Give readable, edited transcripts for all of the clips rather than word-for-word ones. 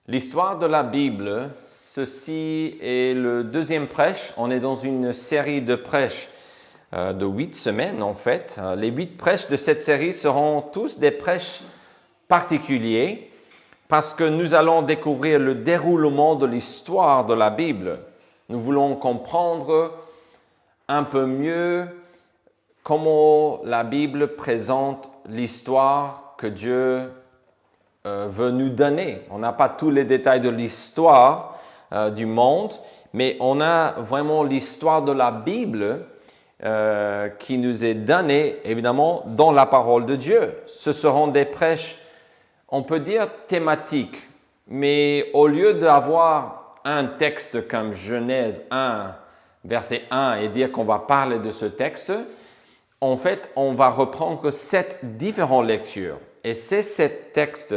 L'histoire de la Bible, ceci est le deuxième prêche. On est dans une série de prêches de 8 semaines en fait. Les 8 prêches de cette série seront tous des prêches particuliers parce que nous allons découvrir le déroulement de l'histoire de la Bible. Nous voulons comprendre un peu mieux comment la Bible présente l'histoire que Dieu veut nous donner. On n'a pas tous les détails de l'histoire du monde, mais on a vraiment l'histoire de la Bible qui nous est donnée, évidemment, dans la parole de Dieu. Ce seront des prêches, on peut dire, thématiques, mais au lieu d'avoir un texte comme Genèse 1, verset 1, et dire qu'on va parler de ce texte, en fait, on va reprendre 7 différentes lectures. Et ces 7 textes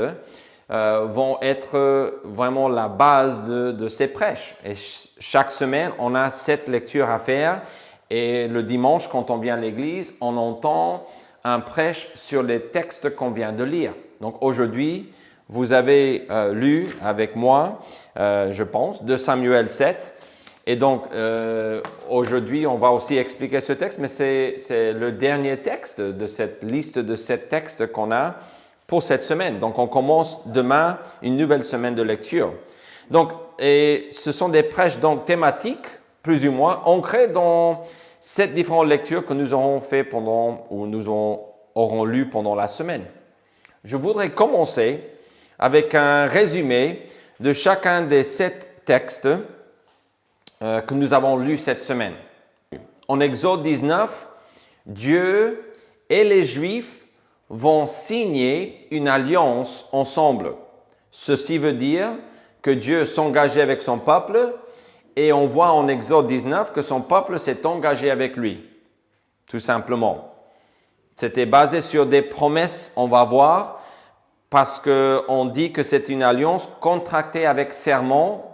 vont être vraiment la base de ces prêches. Et chaque semaine, on a 7 lectures à faire. Et le dimanche, quand on vient à l'église, on entend un prêche sur les textes qu'on vient de lire. Donc aujourd'hui, vous avez lu avec moi, je pense, 2 Samuel 7. Et donc, aujourd'hui, on va aussi expliquer ce texte, mais c'est le dernier texte de cette liste de 7 textes qu'on a pour cette semaine. Donc, on commence demain une nouvelle semaine de lecture. Donc, et ce sont des prêches donc thématiques, plus ou moins, ancrés dans 7 différentes lectures que nous aurons fait pendant, ou nous aurons lu pendant la semaine. Je voudrais commencer avec un résumé de chacun des 7 textes que nous avons lu cette semaine. En Exode 19, Dieu et les Juifs vont signer une alliance ensemble. Ceci veut dire que Dieu s'engageait avec son peuple et on voit en Exode 19 que son peuple s'est engagé avec lui, tout simplement. C'était basé sur des promesses, on va voir, parce qu'on dit que c'est une alliance contractée avec serment.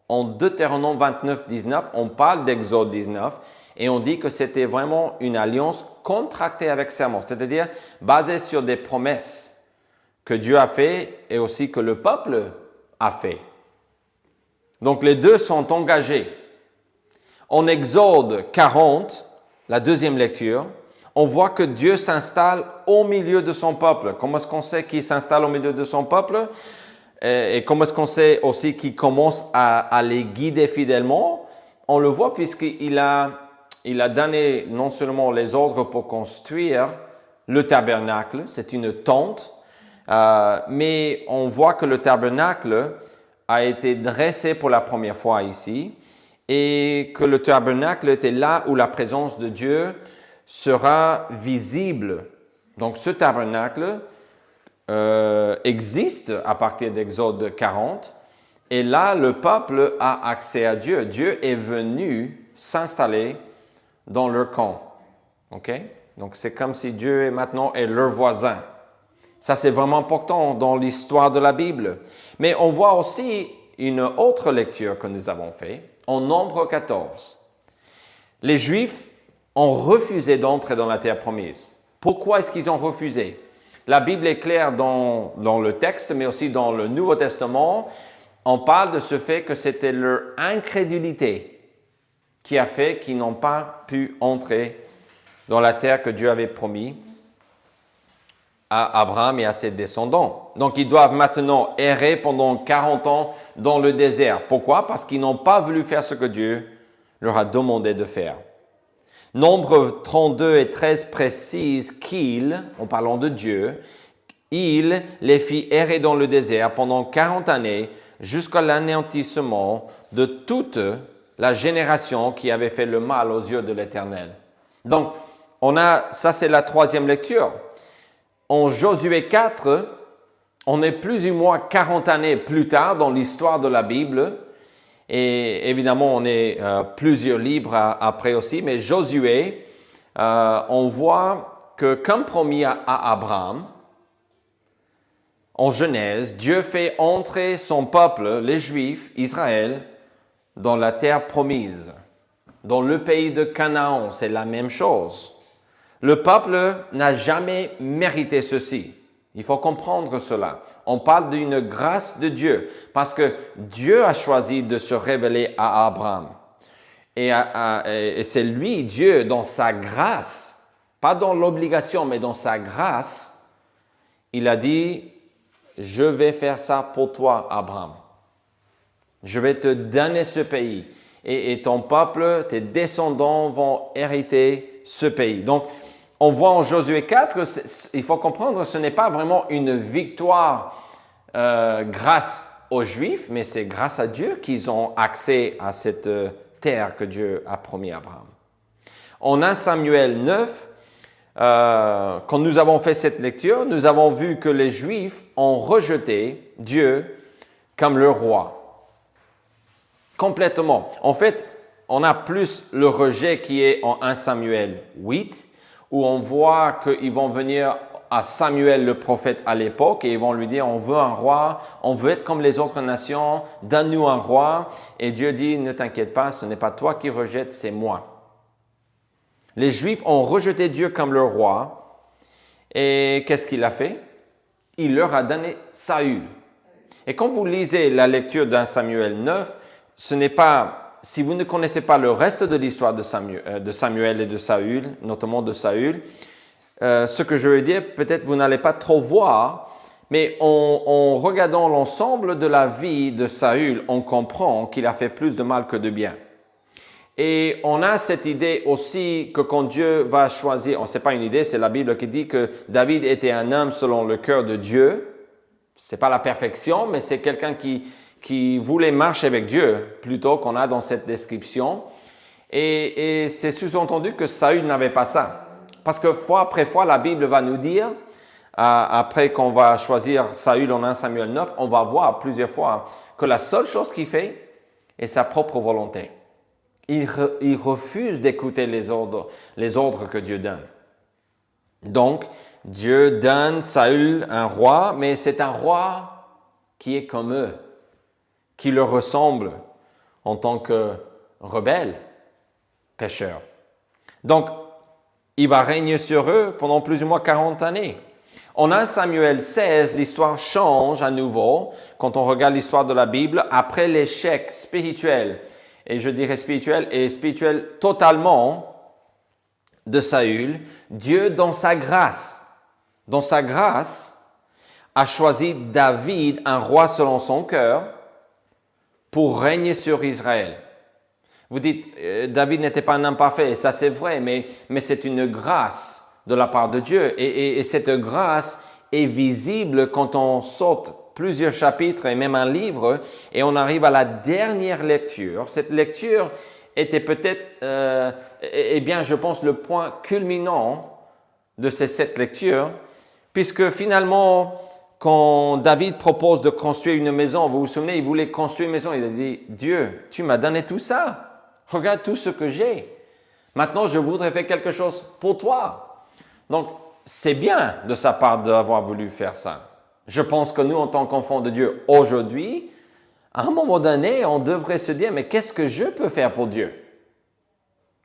En Deutéronome 29, 19, on parle d'Exode 19 et on dit que c'était vraiment une alliance contractée avec serment, c'est-à-dire basée sur des promesses que Dieu a fait et aussi que le peuple a fait. Donc les deux sont engagés. En Exode 40, la deuxième lecture, on voit que Dieu s'installe au milieu de son peuple. Comment est-ce qu'on sait qu'il s'installe au milieu de son peuple? Et comment est-ce qu'on sait aussi qu'il commence à les guider fidèlement? On le voit puisqu'il a donné non seulement les ordres pour construire le tabernacle, c'est une tente, mais on voit que le tabernacle a été dressé pour la première fois ici et que le tabernacle était là où la présence de Dieu sera visible. Donc ce tabernacle existe à partir d'Exode 40 et là le peuple a accès à Dieu. Dieu est venu s'installer dans leur camp. OK? Donc c'est comme si Dieu maintenant est leur voisin. Ça c'est vraiment important dans l'histoire de la Bible. Mais on voit aussi une autre lecture que nous avons faite en Nombre 14. Les Juifs ont refusé d'entrer dans la terre promise. Pourquoi est-ce qu'ils ont refusé? La Bible est claire dans le texte, mais aussi dans le Nouveau Testament. On parle de ce fait que c'était leur incrédulité qui a fait qu'ils n'ont pas pu entrer dans la terre que Dieu avait promis à Abraham et à ses descendants. Donc, ils doivent maintenant errer pendant 40 ans dans le désert. Pourquoi? Parce qu'ils n'ont pas voulu faire ce que Dieu leur a demandé de faire. Nombre 32 et 13 précisent qu'il, en parlant de Dieu, il les fit errer dans le désert pendant 40 années jusqu'à l'anéantissement de toute la génération qui avait fait le mal aux yeux de l'Éternel. Donc, ça c'est la troisième lecture. En Josué 4, on est plus ou moins 40 années plus tard dans l'histoire de la Bible. Et évidemment, on est plusieurs livres après aussi, mais Josué, on voit que comme promis à Abraham, en Genèse, Dieu fait entrer son peuple, les Juifs, Israël, dans la terre promise. Dans le pays de Canaan, c'est la même chose. Le peuple n'a jamais mérité ceci. Il faut comprendre cela. On parle d'une grâce de Dieu parce que Dieu a choisi de se révéler à Abraham. Et c'est lui, Dieu, dans sa grâce, pas dans l'obligation, mais dans sa grâce, il a dit, je vais faire ça pour toi, Abraham. Je vais te donner ce pays. Et ton peuple, tes descendants vont hériter ce pays. Donc, on voit en Josué 4, il faut comprendre, ce n'est pas vraiment une victoire grâce aux Juifs, mais c'est grâce à Dieu qu'ils ont accès à cette terre que Dieu a promis à Abraham. En 1 Samuel 9, quand nous avons fait cette lecture, nous avons vu que les Juifs ont rejeté Dieu comme leur roi. Complètement. En fait, on a plus le rejet qui est en 1 Samuel 8, où on voit qu'ils vont venir à Samuel le prophète à l'époque et ils vont lui dire, on veut un roi, on veut être comme les autres nations, donne-nous un roi. Et Dieu dit, ne t'inquiète pas, ce n'est pas toi qui rejettes, c'est moi. Les Juifs ont rejeté Dieu comme leur roi. Et qu'est-ce qu'il a fait? Il leur a donné Saül. Et quand vous lisez la lecture d'un Samuel 9, ce n'est pas, si vous ne connaissez pas le reste de l'histoire de Samuel et de Saül, notamment de Saül, ce que je veux dire, peut-être vous n'allez pas trop voir, mais en regardant l'ensemble de la vie de Saül, on comprend qu'il a fait plus de mal que de bien. Et on a cette idée aussi que quand Dieu va choisir, ce n'est pas une idée, c'est la Bible qui dit que David était un homme selon le cœur de Dieu. Ce n'est pas la perfection, mais c'est quelqu'un qui voulait marcher avec Dieu, plutôt qu'on a dans cette description. Et c'est sous-entendu que Saül n'avait pas ça. Parce que fois après fois, la Bible va nous dire, après qu'on va choisir Saül en 1 Samuel 9, on va voir plusieurs fois que la seule chose qu'il fait est sa propre volonté. Il refuse d'écouter les ordres que Dieu donne. Donc, Dieu donne Saül un roi, mais c'est un roi qui est comme eux, qui leur ressemble en tant que rebelle, pécheur. Donc, il va régner sur eux pendant plus ou moins 40 années. En 1 Samuel 16, l'histoire change à nouveau quand on regarde l'histoire de la Bible après l'échec spirituel, et je dirais spirituel totalement de Saül. Dieu, dans sa grâce, a choisi David, un roi selon son cœur, pour régner sur Israël. Vous dites, David n'était pas un homme parfait, et ça c'est vrai, mais c'est une grâce de la part de Dieu. Et cette grâce est visible quand on saute plusieurs chapitres et même un livre, et on arrive à la dernière lecture. Cette lecture était peut-être, je pense, le point culminant de ces 7 lectures, puisque finalement, quand David propose de construire une maison, vous vous souvenez, il voulait construire une maison, il a dit, Dieu, tu m'as donné tout ça. Regarde tout ce que j'ai. Maintenant, je voudrais faire quelque chose pour toi. Donc, c'est bien de sa part d'avoir voulu faire ça. Je pense que nous, en tant qu'enfants de Dieu, aujourd'hui, à un moment donné, on devrait se dire, mais qu'est-ce que je peux faire pour Dieu?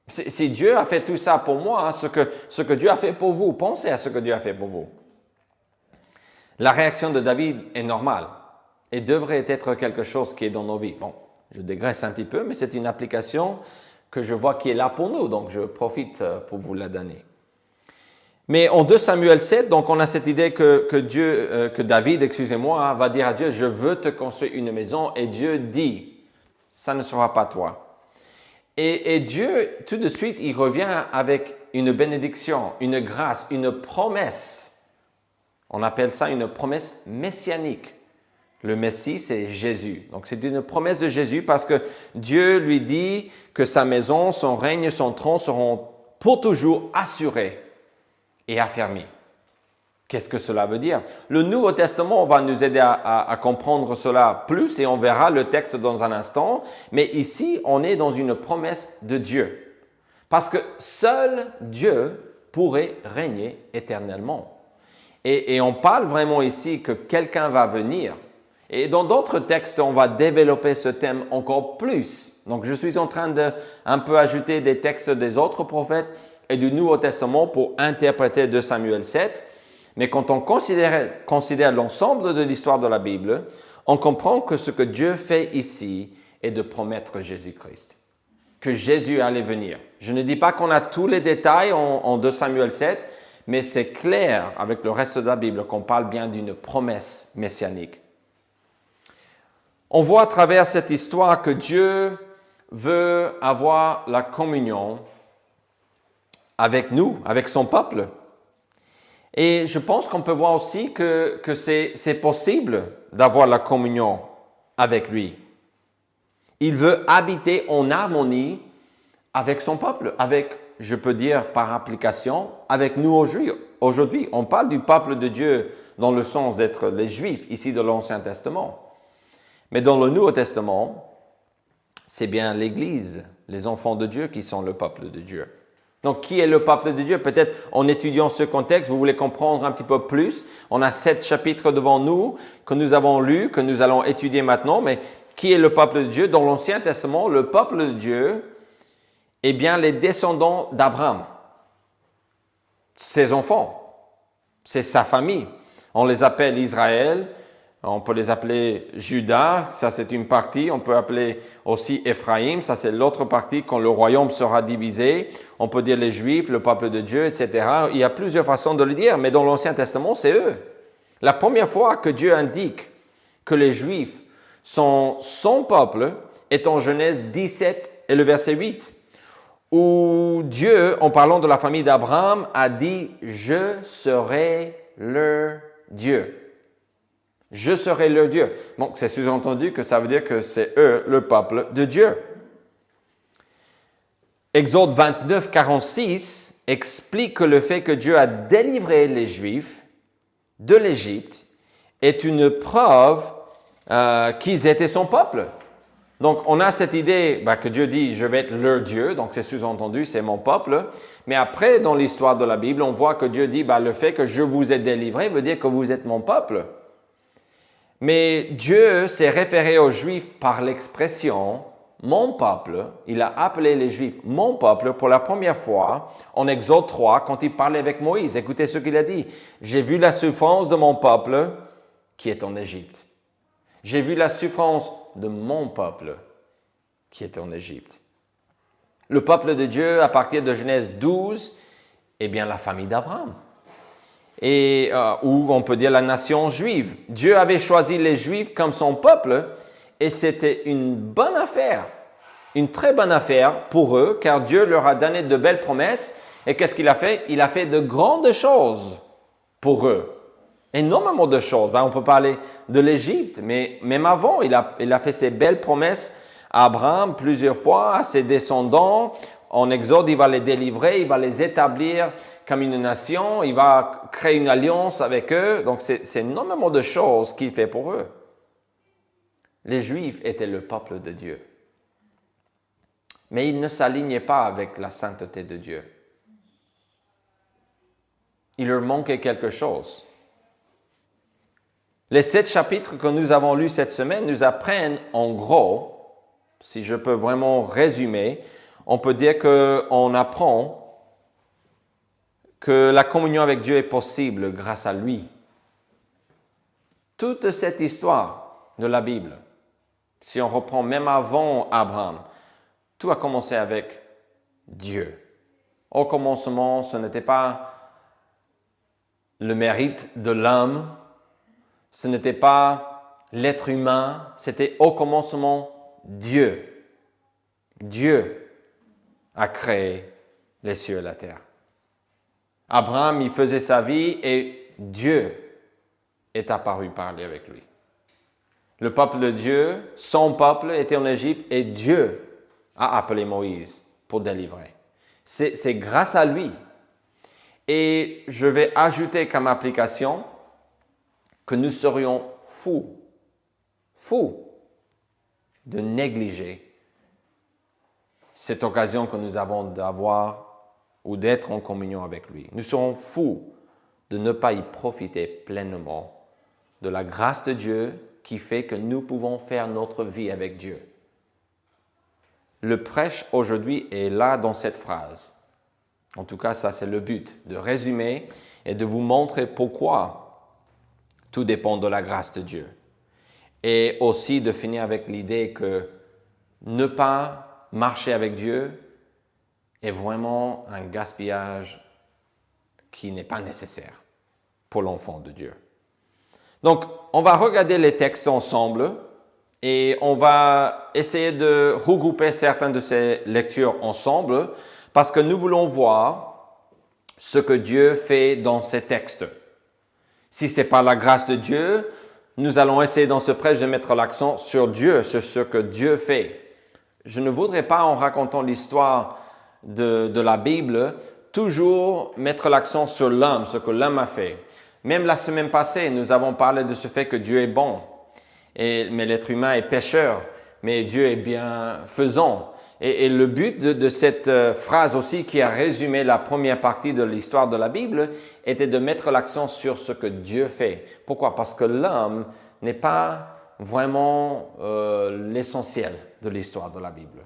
Si Dieu a fait tout ça pour moi, ce que Dieu a fait pour vous, pensez à ce que Dieu a fait pour vous. La réaction de David est normale et devrait être quelque chose qui est dans nos vies. Bon, je dégraisse un petit peu, mais c'est une application que je vois qui est là pour nous, donc je profite pour vous la donner. Mais en 2 Samuel 7, donc on a cette idée que David, va dire à Dieu, je veux te construire une maison, et Dieu dit, ça ne sera pas toi. Et Dieu, tout de suite, il revient avec une bénédiction, une grâce, une promesse. On appelle ça une promesse messianique. Le Messie, c'est Jésus. Donc, c'est une promesse de Jésus parce que Dieu lui dit que sa maison, son règne, son trône seront pour toujours assurés et affermis. Qu'est-ce que cela veut dire? Le Nouveau Testament va nous aider à comprendre cela plus et on verra le texte dans un instant. Mais ici, on est dans une promesse de Dieu. Parce que seul Dieu pourrait régner éternellement. Et on parle vraiment ici que quelqu'un va venir. Et dans d'autres textes, on va développer ce thème encore plus. Donc, je suis en train de un peu ajouter des textes des autres prophètes et du Nouveau Testament pour interpréter 2 Samuel 7. Mais quand on considère l'ensemble de l'histoire de la Bible, on comprend que ce que Dieu fait ici est de promettre Jésus-Christ, que Jésus allait venir. Je ne dis pas qu'on a tous les détails en 2 Samuel 7, mais c'est clair avec le reste de la Bible qu'on parle bien d'une promesse messianique. On voit à travers cette histoire que Dieu veut avoir la communion avec nous, avec son peuple. Et je pense qu'on peut voir aussi que c'est possible d'avoir la communion avec lui. Il veut habiter en harmonie avec son peuple, avec, je peux dire par application, avec nous aujourd'hui. On parle du peuple de Dieu dans le sens d'être les Juifs, ici de l'Ancien Testament. Mais dans le Nouveau Testament, c'est bien l'Église, les enfants de Dieu qui sont le peuple de Dieu. Donc, qui est le peuple de Dieu? Peut-être en étudiant ce contexte, vous voulez comprendre un petit peu plus. On a 7 chapitres devant nous que nous avons lus, que nous allons étudier maintenant. Mais qui est le peuple de Dieu? Dans l'Ancien Testament, le peuple de Dieu est bien les descendants d'Abraham. Ses enfants, c'est sa famille. On les appelle Israël. On peut les appeler Juda, ça c'est une partie. On peut appeler aussi Éphraïm, ça c'est l'autre partie quand le royaume sera divisé. On peut dire les Juifs, le peuple de Dieu, etc. Il y a plusieurs façons de le dire, mais dans l'Ancien Testament, c'est eux. La première fois que Dieu indique que les Juifs sont son peuple est en Genèse 17 et le verset 8, où Dieu, en parlant de la famille d'Abraham, a dit « Je serai leur Dieu ». Je serai leur Dieu. Bon, c'est sous-entendu que ça veut dire que c'est eux, le peuple de Dieu. Exode 29, 46 explique que le fait que Dieu a délivré les Juifs de l'Égypte est une preuve qu'ils étaient son peuple. Donc, on a cette idée que Dieu dit « Je vais être leur Dieu », donc c'est sous-entendu, c'est mon peuple. Mais après, dans l'histoire de la Bible, on voit que Dieu dit « Le fait que je vous ai délivré veut dire que vous êtes mon peuple ». Mais Dieu s'est référé aux Juifs par l'expression « mon peuple ». Il a appelé les Juifs « mon peuple » pour la première fois en Exode 3 quand il parlait avec Moïse. Écoutez ce qu'il a dit. « J'ai vu la souffrance de mon peuple qui est en Égypte. J'ai vu la souffrance de mon peuple qui est en Égypte. » Le peuple de Dieu, à partir de Genèse 12, est bien la famille d'Abraham. Et ou on peut dire la nation juive. Dieu avait choisi les Juifs comme son peuple et c'était une bonne affaire, une très bonne affaire pour eux car Dieu leur a donné de belles promesses. Et qu'est-ce qu'il a fait? Il a fait de grandes choses pour eux, énormément de choses. On peut parler de l'Égypte, mais même avant, il a fait ces belles promesses à Abraham plusieurs fois, à ses descendants. En Exode, il va les délivrer, il va les établir comme une nation, il va créer une alliance avec eux. Donc, c'est énormément de choses qu'il fait pour eux. Les Juifs étaient le peuple de Dieu. Mais ils ne s'alignaient pas avec la sainteté de Dieu. Il leur manquait quelque chose. Les 7 chapitres que nous avons lus cette semaine nous apprennent en gros, si je peux vraiment résumer, on peut dire qu'on apprend que la communion avec Dieu est possible grâce à lui. Toute cette histoire de la Bible, si on reprend même avant Abraham, tout a commencé avec Dieu. Au commencement, ce n'était pas le mérite de l'homme, ce n'était pas l'être humain, c'était au commencement Dieu. Dieu a créé les cieux et la terre. Abraham, il faisait sa vie et Dieu est apparu parler avec lui. Le peuple de Dieu, son peuple était en Égypte et Dieu a appelé Moïse pour délivrer. C'est grâce à lui. Et je vais ajouter comme application que nous serions fous de négliger cette occasion que nous avons d'avoir ou d'être en communion avec lui. Nous serons fous de ne pas y profiter pleinement de la grâce de Dieu qui fait que nous pouvons faire notre vie avec Dieu. Le prêche aujourd'hui est là dans cette phrase. En tout cas, ça c'est le but, de résumer et de vous montrer pourquoi tout dépend de la grâce de Dieu. Et aussi de finir avec l'idée que ne pas marcher avec Dieu est vraiment un gaspillage qui n'est pas nécessaire pour l'enfant de Dieu. Donc, on va regarder les textes ensemble et on va essayer de regrouper certaines de ces lectures ensemble parce que nous voulons voir ce que Dieu fait dans ces textes. Si ce n'est pas la grâce de Dieu, nous allons essayer dans ce prêche de mettre l'accent sur Dieu, sur ce que Dieu fait. Je ne voudrais pas, en racontant l'histoire de la Bible, toujours mettre l'accent sur l'homme, ce que l'homme a fait. Même la semaine passée, nous avons parlé de ce fait que Dieu est bon, mais l'être humain est pécheur, mais Dieu est bienfaisant. Et le but de cette phrase aussi qui a résumé la première partie de l'histoire de la Bible était de mettre l'accent sur ce que Dieu fait. Pourquoi? Parce que l'homme n'est pas vraiment l'essentiel de l'histoire de la Bible.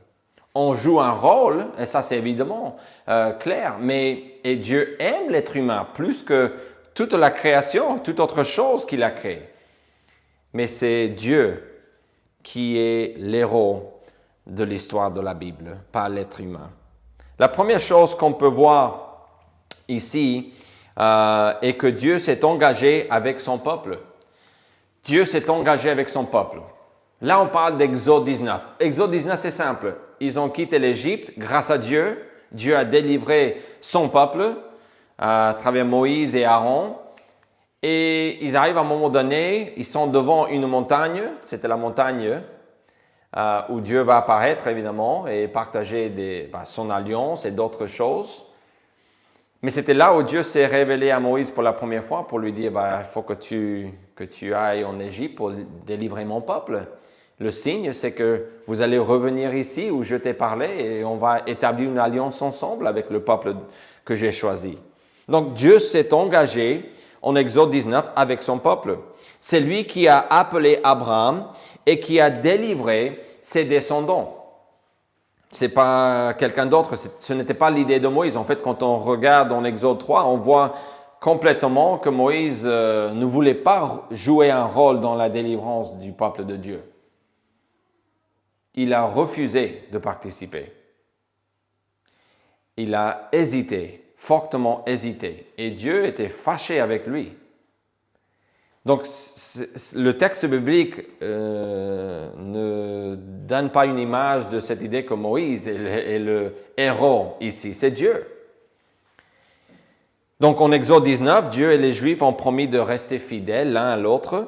On joue un rôle, et ça c'est évidemment clair, et Dieu aime l'être humain plus que toute la création, toute autre chose qu'il a créée. Mais c'est Dieu qui est l'héros de l'histoire de la Bible, pas l'être humain. La première chose qu'on peut voir ici est que Dieu s'est engagé avec son peuple. Dieu s'est engagé avec son peuple. Là, on parle d'Exode 19. Exode 19, c'est simple. Ils ont quitté l'Égypte grâce à Dieu. Dieu a délivré son peuple à travers Moïse et Aaron. Et ils arrivent à un moment donné, ils sont devant une montagne. C'était la montagne où Dieu va apparaître, évidemment, et partager son alliance et d'autres choses. Mais c'était là où Dieu s'est révélé à Moïse pour la première fois pour lui dire, il faut que tu ailles en Égypte pour délivrer mon peuple. Le signe, c'est que vous allez revenir ici où je t'ai parlé et on va établir une alliance ensemble avec le peuple que j'ai choisi. Donc Dieu s'est engagé en Exode 19 avec son peuple. C'est lui qui a appelé Abraham et qui a délivré ses descendants. Ce n'est pas quelqu'un d'autre, ce n'était pas l'idée de Moïse. En fait, quand on regarde en Exode 3, on voit complètement que Moïse ne voulait pas jouer un rôle dans la délivrance du peuple de Dieu. Il a refusé de participer. Il a hésité, fortement hésité. Et Dieu était fâché avec lui. Donc, le texte biblique ne donne pas une image de cette idée que Moïse est le héros ici. C'est Dieu. Donc, en Exode 19, Dieu et les Juifs ont promis de rester fidèles l'un à l'autre.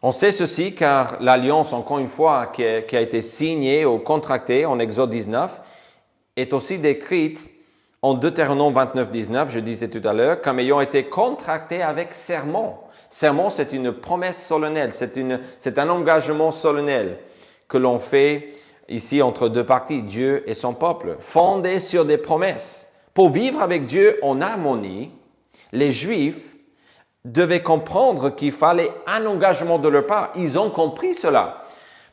On sait ceci car l'alliance, encore une fois, qui a été signée ou contractée en Exode 19, est aussi décrite en Deutéronome 29, 19, je disais tout à l'heure, comme ayant été contractée avec serment. Serment, c'est une promesse solennelle, c'est un engagement solennel que l'on fait ici entre deux parties, Dieu et son peuple, fondé sur des promesses. Pour vivre avec Dieu en harmonie, les Juifs devaient comprendre qu'il fallait un engagement de leur part. Ils ont compris cela.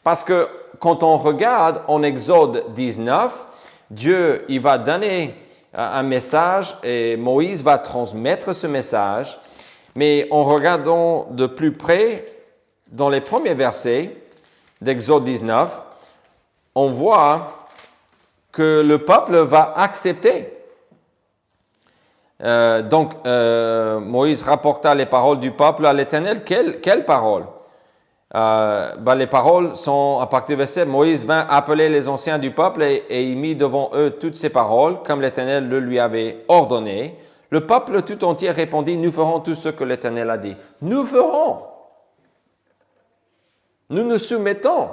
Parce que quand on regarde en Exode 19, Dieu il va donner un message et Moïse va transmettre ce message. Mais en regardant de plus près, dans les premiers versets d'Exode 19, on voit que le peuple va accepter. Moïse rapporta les paroles du peuple à l'Éternel. Quelles paroles? Les paroles sont à partir du verset, Moïse vint appeler les anciens du peuple et il mit devant eux toutes ces paroles, comme l'Éternel le lui avait ordonné. Le peuple tout entier répondit, nous ferons tout ce que l'Éternel a dit. Nous ferons. Nous nous soumettons.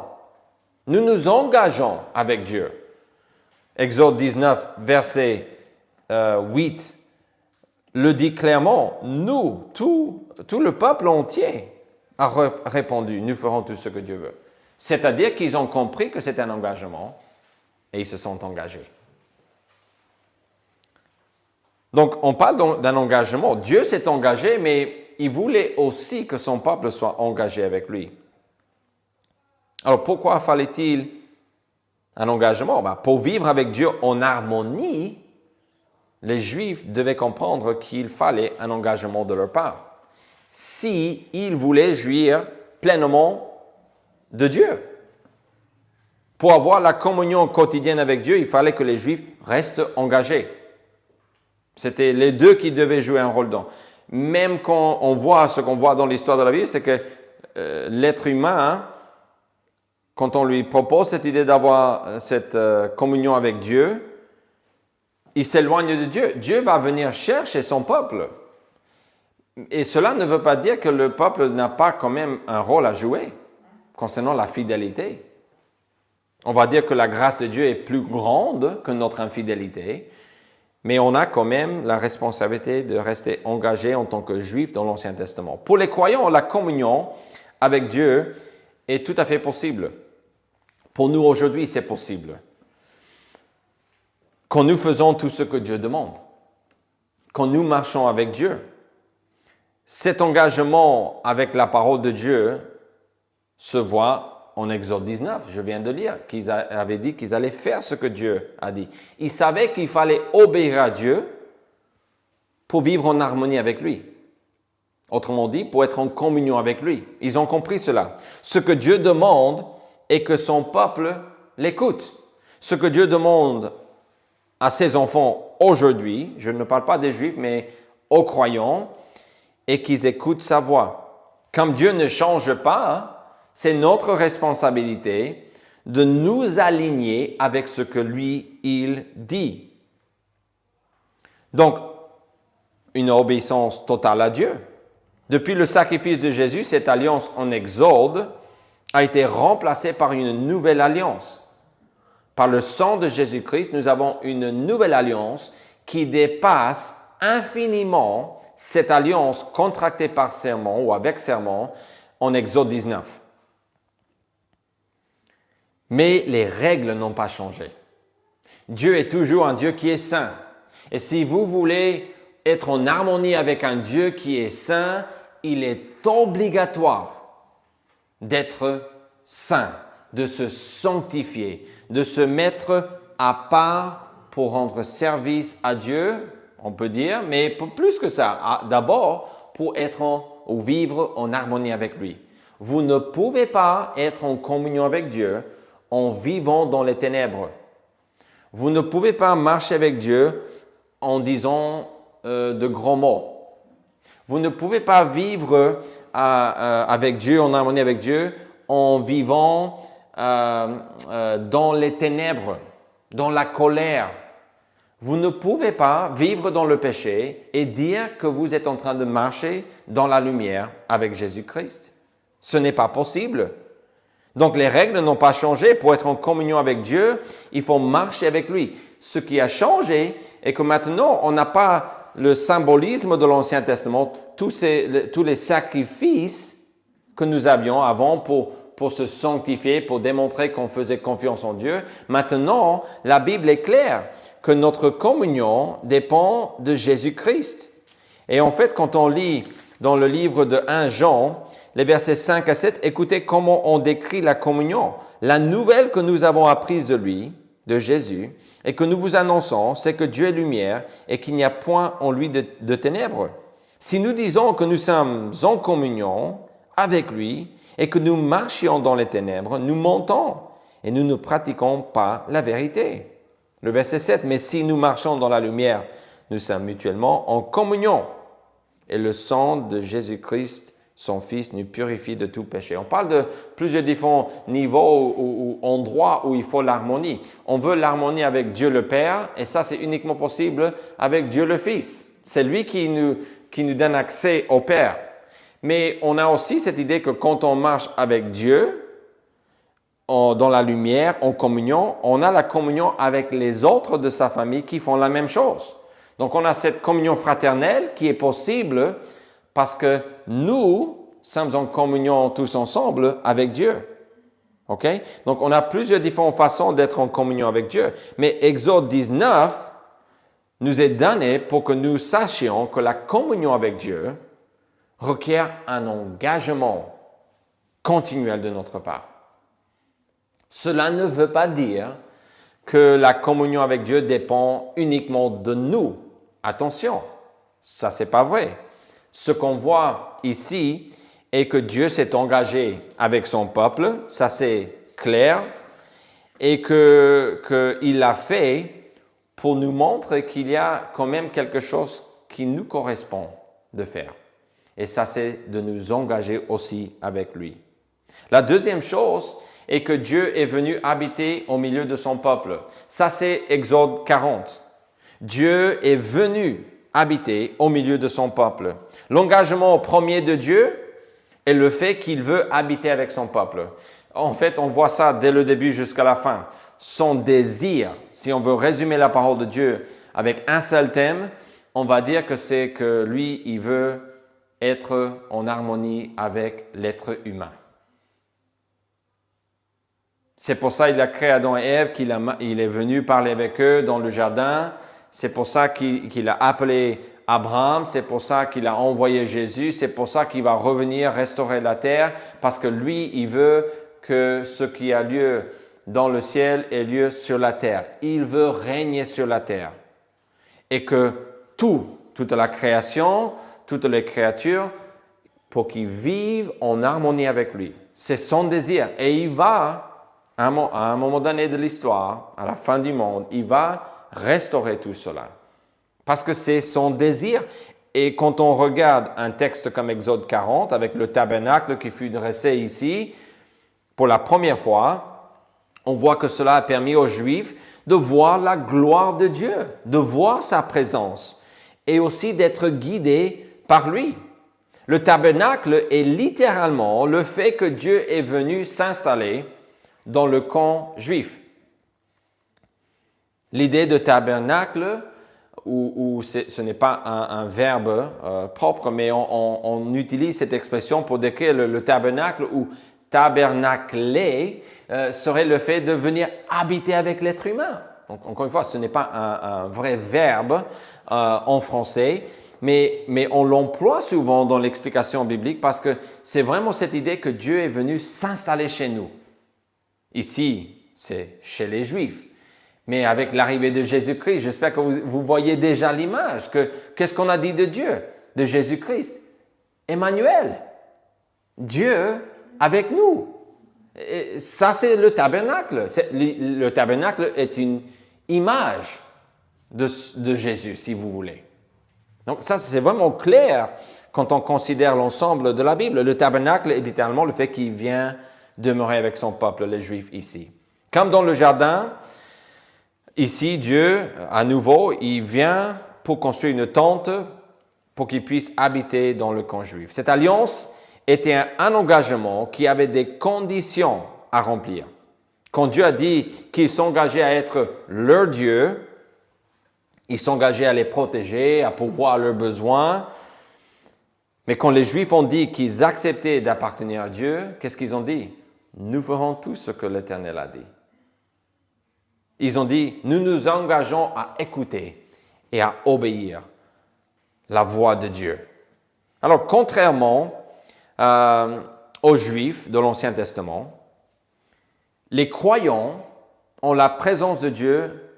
Nous nous engageons avec Dieu. Exode 19, verset 8, le dit clairement. Nous, tout le peuple entier a répondu, nous ferons tout ce que Dieu veut. C'est-à-dire qu'ils ont compris que c'est un engagement et ils se sont engagés. Donc, on parle d'un engagement. Dieu s'est engagé, mais il voulait aussi que son peuple soit engagé avec lui. Alors, pourquoi fallait-il un engagement? Pour vivre avec Dieu en harmonie, les Juifs devaient comprendre qu'il fallait un engagement de leur part. S'ils voulaient jouir pleinement de Dieu. Pour avoir la communion quotidienne avec Dieu, il fallait que les Juifs restent engagés. C'était les deux qui devaient jouer un rôle dedans. Même quand on voit ce qu'on voit dans l'histoire de la Bible, c'est que l'être humain, quand on lui propose cette idée d'avoir cette communion avec Dieu, il s'éloigne de Dieu. Dieu va venir chercher son peuple. Et cela ne veut pas dire que le peuple n'a pas quand même un rôle à jouer concernant la fidélité. On va dire que la grâce de Dieu est plus grande que notre infidélité, mais on a quand même la responsabilité de rester engagé en tant que juif dans l'Ancien Testament. Pour les croyants, la communion avec Dieu est tout à fait possible. Pour nous aujourd'hui, c'est possible. Quand nous faisons tout ce que Dieu demande, quand nous marchons avec Dieu, cet engagement avec la parole de Dieu se voit en Exode 19. Je viens de lire qu'ils avaient dit qu'ils allaient faire ce que Dieu a dit. Ils savaient qu'il fallait obéir à Dieu pour vivre en harmonie avec lui. Autrement dit, pour être en communion avec lui. Ils ont compris cela. Ce que Dieu demande est que son peuple l'écoute. Ce que Dieu demande à ses enfants aujourd'hui, je ne parle pas des Juifs, mais aux croyants, et qu'ils écoutent sa voix. Comme Dieu ne change pas, c'est notre responsabilité de nous aligner avec ce que lui, il dit. Donc, une obéissance totale à Dieu. Depuis le sacrifice de Jésus, cette alliance en Exode a été remplacée par une nouvelle alliance. Par le sang de Jésus-Christ, nous avons une nouvelle alliance qui dépasse infiniment cette alliance contractée par serment ou avec serment en Exode 19. Mais les règles n'ont pas changé. Dieu est toujours un Dieu qui est saint. Et si vous voulez être en harmonie avec un Dieu qui est saint, il est obligatoire d'être saint, de se sanctifier, de se mettre à part pour rendre service à Dieu, on peut dire, mais plus que ça, d'abord pour être ou vivre en harmonie avec lui. Vous ne pouvez pas être en communion avec Dieu en vivant dans les ténèbres. Vous ne pouvez pas marcher avec Dieu en disant de grands mots. Vous ne pouvez pas vivre avec Dieu, en harmonie avec Dieu, en vivant dans les ténèbres, dans la colère. Vous ne pouvez pas vivre dans le péché et dire que vous êtes en train de marcher dans la lumière avec Jésus-Christ. Ce n'est pas possible. Donc les règles n'ont pas changé. Pour être en communion avec Dieu, il faut marcher avec lui. Ce qui a changé est que maintenant, on n'a pas le symbolisme de l'Ancien Testament, tous les sacrifices que nous avions avant pour se sanctifier, pour démontrer qu'on faisait confiance en Dieu. Maintenant, la Bible est claire que notre communion dépend de Jésus-Christ. Et en fait, quand on lit dans le livre de 1 Jean, les versets 5 à 7, écoutez comment on décrit la communion. La nouvelle que nous avons apprise de lui, de Jésus, et que nous vous annonçons, c'est que Dieu est lumière et qu'il n'y a point en lui de ténèbres. Si nous disons que nous sommes en communion avec lui et que nous marchions dans les ténèbres, nous mentons et nous ne pratiquons pas la vérité. Le verset 7, mais si nous marchons dans la lumière, nous sommes mutuellement en communion. Et le sang de Jésus-Christ, son Fils, nous purifie de tout péché. On parle de plusieurs différents niveaux ou endroits où il faut l'harmonie. On veut l'harmonie avec Dieu le Père, et ça c'est uniquement possible avec Dieu le Fils. C'est lui qui nous donne accès au Père. Mais on a aussi cette idée que quand on marche avec Dieu, dans la lumière, en communion, on a la communion avec les autres de sa famille qui font la même chose. Donc on a cette communion fraternelle qui est possible parce que nous sommes en communion tous ensemble avec Dieu. OK? Donc on a plusieurs différentes façons d'être en communion avec Dieu. Mais Exode 19 nous est donné pour que nous sachions que la communion avec Dieu requiert un engagement continuel de notre part. Cela ne veut pas dire que la communion avec Dieu dépend uniquement de nous. Attention, ça c'est pas vrai. Ce qu'on voit ici est que Dieu s'est engagé avec son peuple, ça c'est clair, et qu'il l'a fait pour nous montrer qu'il y a quand même quelque chose qui nous correspond de faire. Et ça, c'est de nous engager aussi avec lui. La deuxième chose est que Dieu est venu habiter au milieu de son peuple. Ça, c'est Exode 40. Dieu est venu habiter au milieu de son peuple. L'engagement premier de Dieu est le fait qu'il veut habiter avec son peuple. En fait, on voit ça dès le début jusqu'à la fin. Son désir, si on veut résumer la parole de Dieu avec un seul thème, on va dire que c'est que lui, il veut être en harmonie avec l'être humain. C'est pour ça qu'il a créé Adam et Ève, qu'il est venu parler avec eux dans le jardin. C'est pour ça qu'il a appelé Abraham. C'est pour ça qu'il a envoyé Jésus. C'est pour ça qu'il va revenir restaurer la terre. Parce que lui, il veut que ce qui a lieu dans le ciel ait lieu sur la terre. Il veut régner sur la terre. Et que toute la création, toutes les créatures, pour qu'ils vivent en harmonie avec lui. C'est son désir. Et il va, à un moment donné de l'histoire, à la fin du monde, il va restaurer tout cela. Parce que c'est son désir. Et quand on regarde un texte comme Exode 40, avec le tabernacle qui fut dressé ici, pour la première fois, on voit que cela a permis aux Juifs de voir la gloire de Dieu, de voir sa présence et aussi d'être guidés par lui. Le tabernacle est littéralement le fait que Dieu est venu s'installer dans le camp juif. L'idée de tabernacle, ce n'est pas un verbe propre, mais on utilise cette expression pour décrire le tabernacle ou tabernacler serait le fait de venir habiter avec l'être humain. Donc, encore une fois, ce n'est pas un vrai verbe en français, mais on l'emploie souvent dans l'explication biblique parce que c'est vraiment cette idée que Dieu est venu s'installer chez nous. Ici, c'est chez les Juifs. Mais avec l'arrivée de Jésus-Christ, j'espère que vous voyez déjà l'image. Qu'est-ce qu'on a dit de Dieu, de Jésus-Christ? Emmanuel, Dieu avec nous. Et ça, c'est le tabernacle. Le tabernacle est une image de Jésus, si vous voulez. Donc ça, c'est vraiment clair quand on considère l'ensemble de la Bible. Le tabernacle est littéralement le fait qu'il vient demeurer avec son peuple, les Juifs, ici. Comme dans le jardin, ici, Dieu, à nouveau, il vient pour construire une tente pour qu'il puisse habiter dans le camp juif. Cette alliance était un engagement qui avait des conditions à remplir. Quand Dieu a dit qu'il s'engageait à être leur Dieu, il s'engageait à les protéger, à pourvoir leurs besoins. Mais quand les Juifs ont dit qu'ils acceptaient d'appartenir à Dieu, qu'est-ce qu'ils ont dit? Nous ferons tout ce que l'Éternel a dit. Ils ont dit, nous nous engageons à écouter et à obéir la voix de Dieu. Alors, contrairement aux Juifs de l'Ancien Testament, les croyants ont la présence de Dieu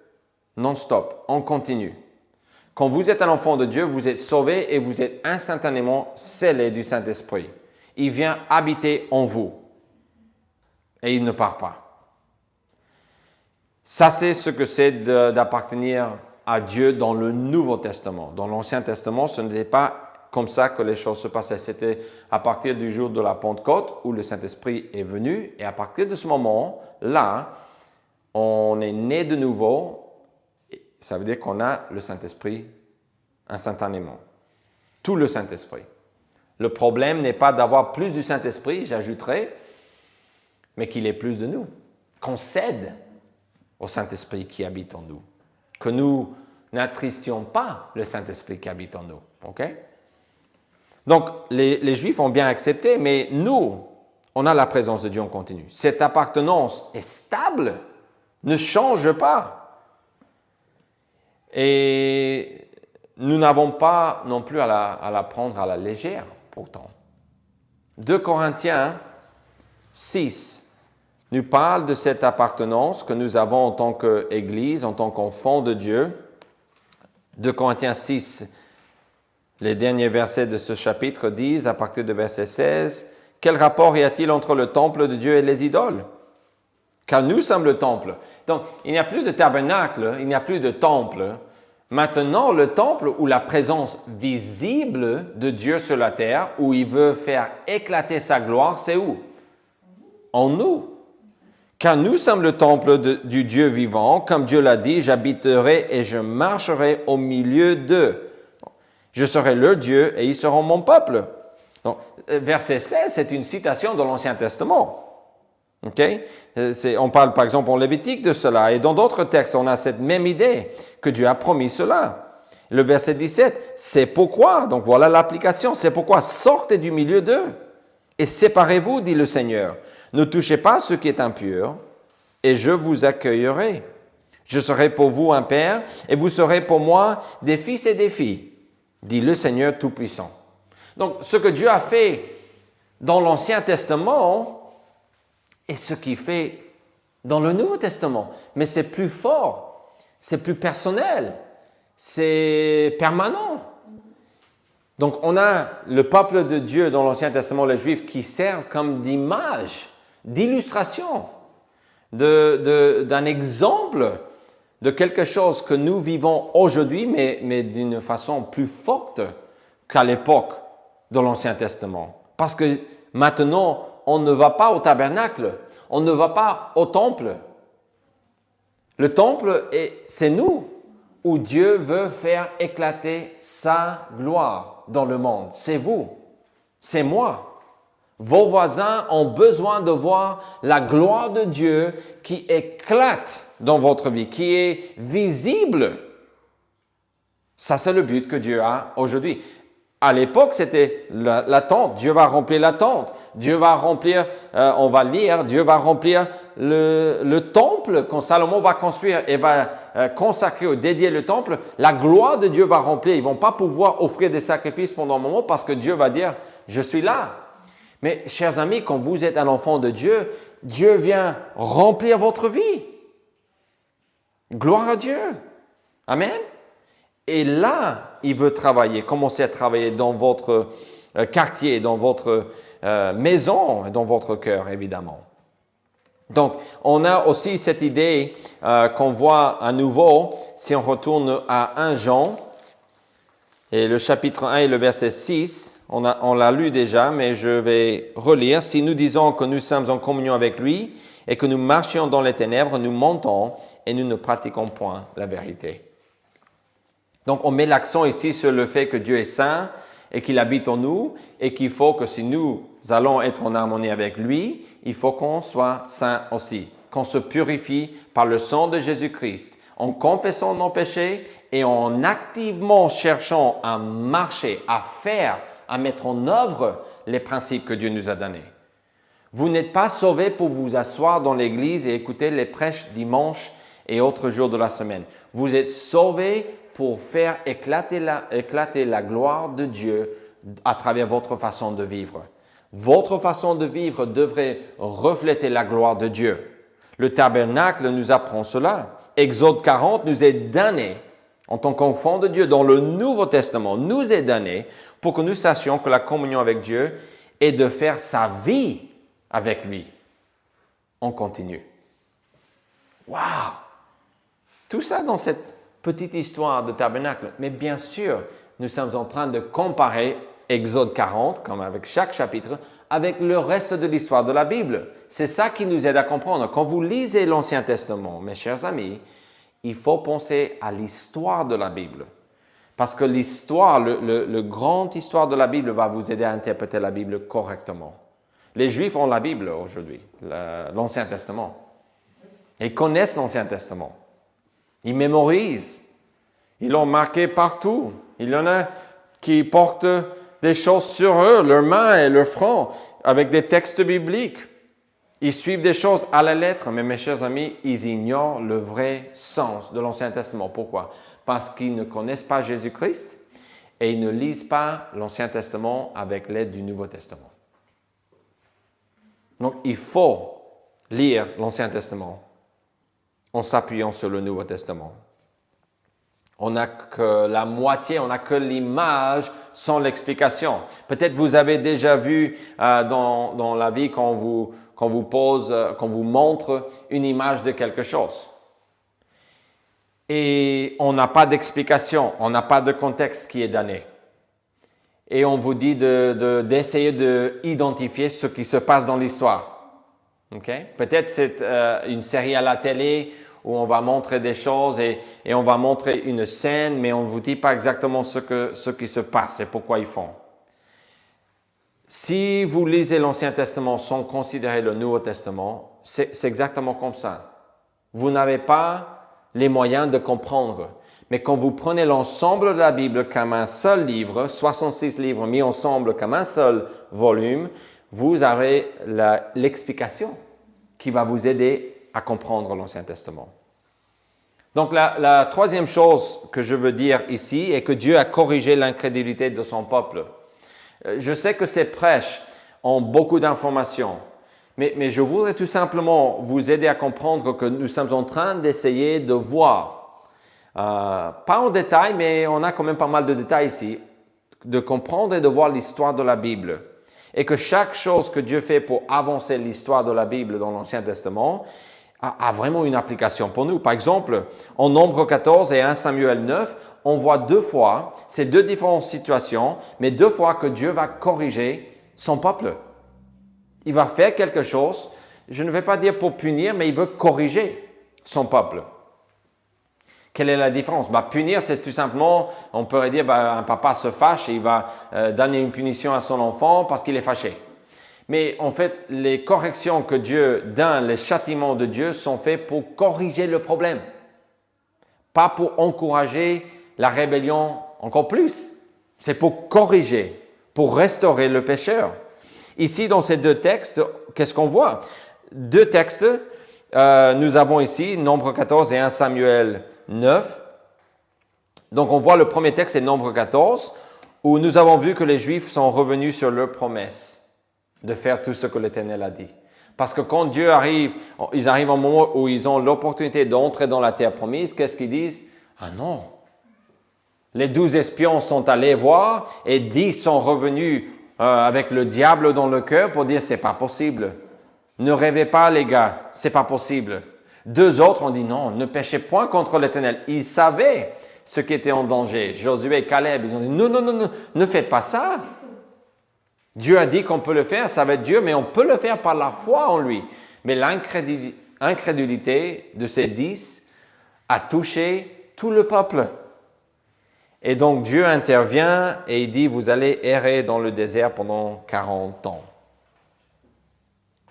non-stop, en continu. Quand vous êtes un enfant de Dieu, vous êtes sauvé et vous êtes instantanément scellé du Saint-Esprit. Il vient habiter en vous et il ne part pas. Ça, c'est ce que c'est d'appartenir à Dieu dans le Nouveau Testament. Dans l'Ancien Testament, ce n'était pas comme ça que les choses se passaient. C'était à partir du jour de la Pentecôte où le Saint-Esprit est venu. Et à partir de ce moment-là, on est né de nouveau. Ça veut dire qu'on a le Saint-Esprit instantanément. Tout le Saint-Esprit. Le problème n'est pas d'avoir plus du Saint-Esprit, j'ajouterais, mais qu'il ait plus de nous. Qu'on cède au Saint-Esprit qui habite en nous. Que nous n'attristions pas le Saint-Esprit qui habite en nous. OK? Donc, les Juifs ont bien accepté, mais nous, on a la présence de Dieu en continu. Cette appartenance est stable, ne change pas. Et nous n'avons pas non plus à la prendre à la légère, pourtant. 2 Corinthiens 6 nous parle de cette appartenance que nous avons en tant qu'Église, en tant qu'enfants de Dieu. 2 Corinthiens 6, les derniers versets de ce chapitre disent, à partir de verset 16, « Quel rapport y a-t-il entre le temple de Dieu et les idoles? Car nous sommes le temple. » Donc, il n'y a plus de tabernacle, il n'y a plus de temple. Maintenant, le temple ou la présence visible de Dieu sur la terre, où il veut faire éclater sa gloire, c'est où? En nous. Car nous sommes le temple du Dieu vivant, comme Dieu l'a dit, j'habiterai et je marcherai au milieu d'eux. Je serai leur Dieu et ils seront mon peuple. Donc, verset 16, c'est une citation de l'Ancien Testament. Okay? On parle par exemple en Lévitique de cela, et dans d'autres textes, on a cette même idée que Dieu a promis cela. Le verset 17, c'est pourquoi, donc voilà l'application, c'est pourquoi sortez du milieu d'eux et séparez-vous, dit le Seigneur. Ne touchez pas ce qui est impur, et je vous accueillerai. Je serai pour vous un père, et vous serez pour moi des fils et des filles, dit le Seigneur Tout-Puissant. Donc, ce que Dieu a fait dans l'Ancien Testament est ce qu'il fait dans le Nouveau Testament. Mais c'est plus fort, c'est plus personnel, c'est permanent. Donc, on a le peuple de Dieu dans l'Ancien Testament, les Juifs, qui servent comme d'image, d'illustration, d'un exemple de quelque chose que nous vivons aujourd'hui, mais d'une façon plus forte qu'à l'époque de l'Ancien Testament. Parce que maintenant, on ne va pas au tabernacle, on ne va pas au temple. Le temple, c'est nous, où Dieu veut faire éclater sa gloire dans le monde. C'est vous, c'est moi. Vos voisins ont besoin de voir la gloire de Dieu qui éclate dans votre vie, qui est visible. Ça, c'est le but que Dieu a aujourd'hui. À l'époque, c'était la tente. Dieu va remplir la tente. Dieu va remplir, on va lire, Dieu va remplir le temple quand Salomon va construire et va consacrer ou dédier le temple. La gloire de Dieu va remplir. Ils ne vont pas pouvoir offrir des sacrifices pendant un moment parce que Dieu va dire, je suis là. Mais, chers amis, quand vous êtes un enfant de Dieu, Dieu vient remplir votre vie. Gloire à Dieu. Amen. Et là, il veut travailler, commencer à travailler dans votre quartier, dans votre maison, dans votre cœur, évidemment. Donc, on a aussi cette idée qu'on voit à nouveau, si on retourne à 1 Jean, et le chapitre 1 et le verset 6, on l'a lu déjà, mais je vais relire. Si nous disons que nous sommes en communion avec lui et que nous marchions dans les ténèbres, nous mentons et nous ne pratiquons point la vérité. Donc, on met l'accent ici sur le fait que Dieu est saint et qu'il habite en nous et qu'il faut que si nous allons être en harmonie avec lui, il faut qu'on soit saint aussi, qu'on se purifie par le sang de Jésus-Christ, en confessant nos péchés et en activement cherchant à marcher, à faire, à mettre en œuvre les principes que Dieu nous a donnés. Vous n'êtes pas sauvés pour vous asseoir dans l'église et écouter les prêches dimanche et autres jours de la semaine. Vous êtes sauvés pour faire éclater la gloire de Dieu à travers votre façon de vivre. Votre façon de vivre devrait refléter la gloire de Dieu. Le tabernacle nous apprend cela. Exode 40 nous est donné en tant qu'enfant de Dieu dans le Nouveau Testament, nous est donné pour que nous sachions que la communion avec Dieu est de faire sa vie avec lui. On continue. Wow! Tout ça dans cette petite histoire de tabernacle. Mais bien sûr, nous sommes en train de comparer Exode 40, comme avec chaque chapitre, avec le reste de l'histoire de la Bible. C'est ça qui nous aide à comprendre. Quand vous lisez l'Ancien Testament, mes chers amis, il faut penser à l'histoire de la Bible. Parce que l'histoire, le grand histoire de la Bible va vous aider à interpréter la Bible correctement. Les Juifs ont la Bible aujourd'hui, l'Ancien Testament. Ils connaissent l'Ancien Testament. Ils mémorisent. Ils l'ont marqué partout. Il y en a qui portent des choses sur eux, leurs mains et leur front, avec des textes bibliques. Ils suivent des choses à la lettre, mais mes chers amis, ils ignorent le vrai sens de l'Ancien Testament. Pourquoi? Parce qu'ils ne connaissent pas Jésus-Christ et ils ne lisent pas l'Ancien Testament avec l'aide du Nouveau Testament. Donc, il faut lire l'Ancien Testament en s'appuyant sur le Nouveau Testament. On n'a que la moitié, on n'a que l'image sans l'explication. Peut-être vous avez déjà vu dans la vie quand vous montre une image de quelque chose. Et on n'a pas d'explication, on n'a pas de contexte qui est donné. Et on vous dit d'essayer d'identifier ce qui se passe dans l'histoire. Okay? Peut-être c'est une série à la télé où on va montrer des choses et on va montrer une scène, mais on ne vous dit pas exactement ce qui se passe et pourquoi ils font. Si vous lisez l'Ancien Testament sans considérer le Nouveau Testament, c'est exactement comme ça. Vous n'avez pas les moyens de comprendre. Mais quand vous prenez l'ensemble de la Bible comme un seul livre, 66 livres mis ensemble comme un seul volume, vous avez l'explication qui va vous aider à comprendre l'Ancien Testament. Donc la troisième chose que je veux dire ici est que Dieu a corrigé l'incrédulité de son peuple. Je sais que ces prêches ont beaucoup d'informations, mais je voudrais tout simplement vous aider à comprendre que nous sommes en train d'essayer de voir, pas en détail, mais on a quand même pas mal de détails ici, de comprendre et de voir l'histoire de la Bible. Et que chaque chose que Dieu fait pour avancer l'histoire de la Bible dans l'Ancien Testament a vraiment une application pour nous. Par exemple, en Nombre 14 et 1 Samuel 9, on voit deux fois, c'est deux différentes situations, mais deux fois que Dieu va corriger son peuple. Il va faire quelque chose, je ne vais pas dire pour punir, mais il veut corriger son peuple. Quelle est la différence? Punir, c'est tout simplement, on pourrait dire, un papa se fâche et il va donner une punition à son enfant parce qu'il est fâché. Mais en fait, les corrections que Dieu donne, les châtiments de Dieu sont faits pour corriger le problème, pas pour encourager la rébellion encore plus. C'est pour corriger, pour restaurer le pécheur. Ici, dans ces deux textes, qu'est-ce qu'on voit? Deux textes, nous avons ici Nombre 14 et 1 Samuel 9. Donc, on voit le premier texte, c'est Nombre 14, où nous avons vu que les Juifs sont revenus sur leur promesse de faire tout ce que l'Éternel a dit. Parce que quand Dieu arrive, ils arrivent au moment où ils ont l'opportunité d'entrer dans la terre promise, qu'est-ce qu'ils disent? Ah non! Les 12 espions sont allés voir et 10 sont revenus avec le diable dans le cœur pour dire c'est pas possible. Ne rêvez pas les gars, c'est pas possible. 2 autres ont dit non, ne péchez point contre l'Éternel. Ils savaient ce qui était en danger. Josué et Caleb, ils ont dit non, ne faites pas ça. Dieu a dit qu'on peut le faire, ça va être Dieu, mais on peut le faire par la foi en lui. Mais l'incrédulité de ces 10 a touché tout le peuple. Et donc Dieu intervient et il dit, vous allez errer dans le désert pendant 40 ans.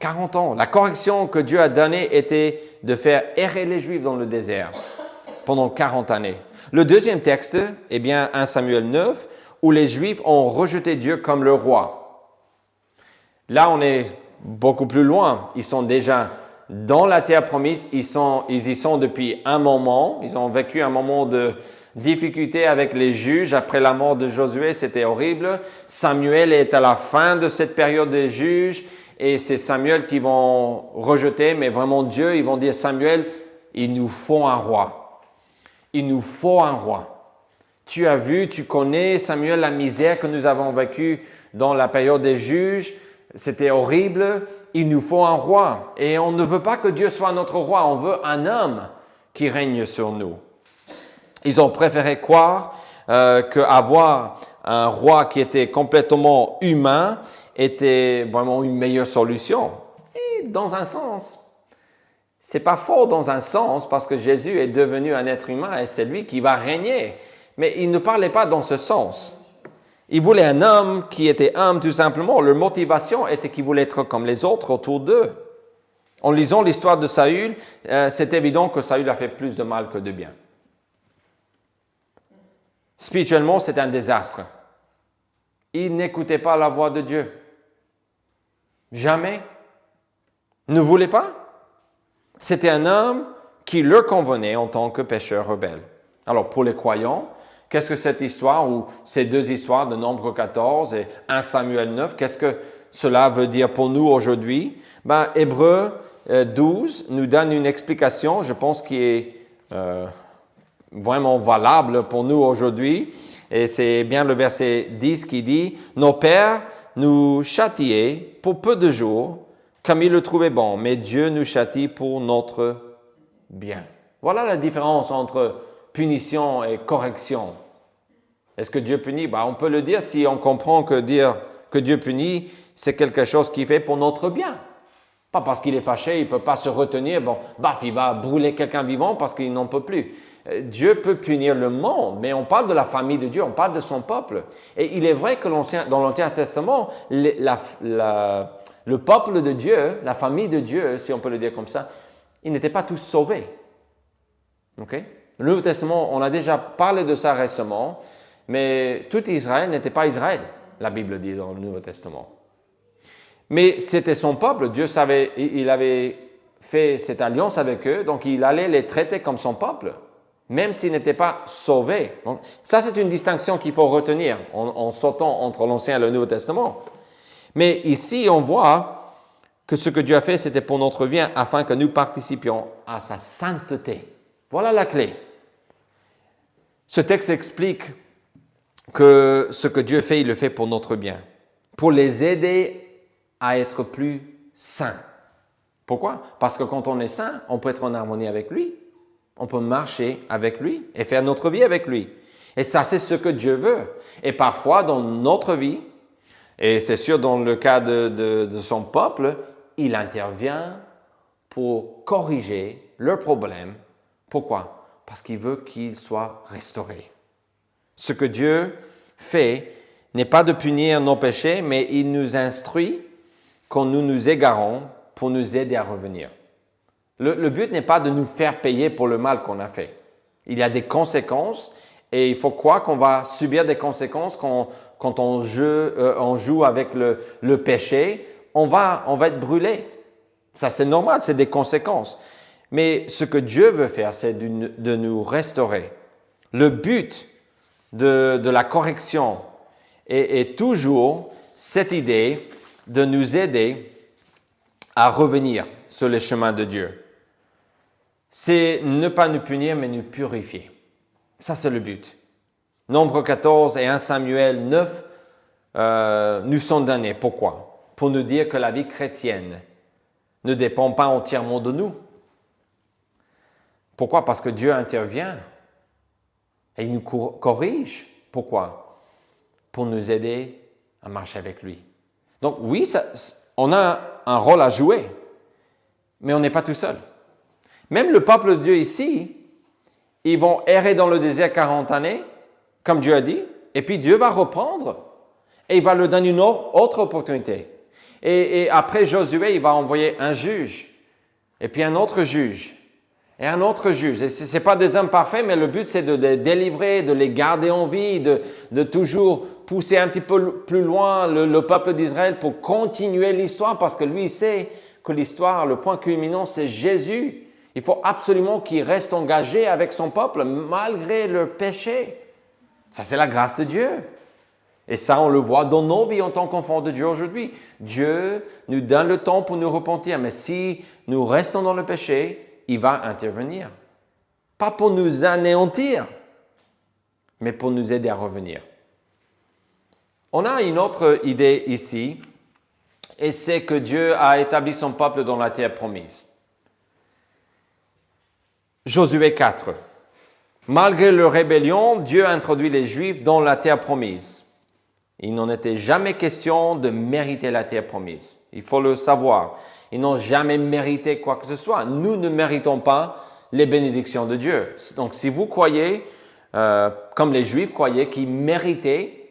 40 ans. La correction que Dieu a donnée était de faire errer les Juifs dans le désert pendant 40 années. Le deuxième texte, 1 Samuel 9, où les Juifs ont rejeté Dieu comme leur roi. Là, on est beaucoup plus loin. Ils sont déjà dans la terre promise. Ils y sont depuis un moment. Ils ont vécu un moment de difficulté avec les juges. Après la mort de Josué, c'était horrible. Samuel est à la fin de cette période des juges. Et c'est Samuel qui vont rejeter, mais vraiment Dieu, ils vont dire, Samuel, il nous faut un roi. Il nous faut un roi. Tu as vu, tu connais, Samuel, la misère que nous avons vécue dans la période des juges. C'était horrible. Il nous faut un roi. Et on ne veut pas que Dieu soit notre roi. On veut un homme qui règne sur nous. Ils ont préféré croire qu'avoir un roi qui était complètement humain était vraiment une meilleure solution. Et dans un sens, c'est pas faux dans un sens parce que Jésus est devenu un être humain et c'est lui qui va régner. Mais il ne parlait pas dans ce sens. Il voulait un homme qui était humble tout simplement. Leur motivation était qu'il voulait être comme les autres autour d'eux. En lisant l'histoire de Saül, c'est évident que Saül a fait plus de mal que de bien. Spirituellement, c'est un désastre. Il n'écoutait pas la voix de Dieu. Jamais. Ne voulait pas. C'était un homme qui leur convenait en tant que pécheur rebelle. Alors, pour les croyants, qu'est-ce que cette histoire ou ces deux histoires de Nombre 14 et 1 Samuel 9, qu'est-ce que cela veut dire pour nous aujourd'hui? Hébreux 12 nous donne une explication, je pense, qui est vraiment valable pour nous aujourd'hui. Et c'est bien le verset 10 qui dit « Nos pères nous châtiaient pour peu de jours, comme ils le trouvaient bon, mais Dieu nous châtie pour notre bien. » Voilà la différence entre punition et correction. Est-ce que Dieu punit? On peut le dire si on comprend que dire que Dieu punit, c'est quelque chose qu'il fait pour notre bien. Pas parce qu'il est fâché, il ne peut pas se retenir, il va brûler quelqu'un vivant parce qu'il n'en peut plus. Dieu peut punir le monde, mais on parle de la famille de Dieu, on parle de son peuple. Et il est vrai que dans l'Ancien Testament, le peuple de Dieu, la famille de Dieu, si on peut le dire comme ça, ils n'étaient pas tous sauvés. Okay? Le Nouveau Testament, on a déjà parlé de ça récemment, mais tout Israël n'était pas Israël, la Bible dit dans le Nouveau Testament. Mais c'était son peuple, Dieu savait, il avait fait cette alliance avec eux, donc il allait les traiter comme son peuple, même s'ils n'étaient pas sauvés. Donc, ça, c'est une distinction qu'il faut retenir en sautant entre l'Ancien et le Nouveau Testament. Mais ici, on voit que ce que Dieu a fait, c'était pour notre bien, afin que nous participions à sa sainteté. Voilà la clé. Ce texte explique que ce que Dieu fait, il le fait pour notre bien, pour les aider à être plus saints. Pourquoi? Parce que quand on est saint, on peut être en harmonie avec lui. On peut marcher avec lui et faire notre vie avec lui. Et ça, c'est ce que Dieu veut. Et parfois, dans notre vie, et c'est sûr dans le cas de son peuple, il intervient pour corriger leurs problèmes. Pourquoi? Parce qu'il veut qu'ils soient restaurés. Ce que Dieu fait n'est pas de punir nos péchés, mais il nous instruit quand nous nous égarons pour nous aider à revenir. Le but n'est pas de nous faire payer pour le mal qu'on a fait. Il y a des conséquences et il faut croire qu'on va subir des conséquences quand on joue avec le péché. On va être brûlé. Ça, c'est normal, c'est des conséquences. Mais ce que Dieu veut faire, c'est de nous restaurer. Le but de la correction est toujours cette idée de nous aider à revenir sur le chemin de Dieu. C'est ne pas nous punir, mais nous purifier. Ça, c'est le but. Nombre 14 et 1 Samuel 9 nous sont donnés. Pourquoi? Pour nous dire que la vie chrétienne ne dépend pas entièrement de nous. Pourquoi? Parce que Dieu intervient et il nous corrige. Pourquoi? Pour nous aider à marcher avec lui. Donc oui, on a un rôle à jouer, mais on n'est pas tout seul. Même le peuple de Dieu ici, ils vont errer dans le désert 40 années, comme Dieu a dit, et puis Dieu va reprendre et il va leur donner une autre opportunité. Et après Josué, il va envoyer un juge, et puis un autre juge, et un autre juge. Et ce n'est pas des hommes parfaits, mais le but c'est de les délivrer, de les garder en vie, de toujours pousser un petit peu plus loin le peuple d'Israël pour continuer l'histoire, parce que lui, il sait que l'histoire, le point culminant, c'est Jésus. Il faut absolument qu'il reste engagé avec son peuple, malgré leur péché. Ça, c'est la grâce de Dieu. Et ça, on le voit dans nos vies en tant qu'enfants de Dieu aujourd'hui. Dieu nous donne le temps pour nous repentir, mais si nous restons dans le péché, il va intervenir. Pas pour nous anéantir, mais pour nous aider à revenir. On a une autre idée ici, et c'est que Dieu a établi son peuple dans la terre promise. Josué 4. Malgré leur rébellion, Dieu a introduit les Juifs dans la terre promise. Il n'en était jamais question de mériter la terre promise. Il faut le savoir. Ils n'ont jamais mérité quoi que ce soit. Nous ne méritons pas les bénédictions de Dieu. Donc, si vous croyez, comme les Juifs croyaient, qu'ils méritaient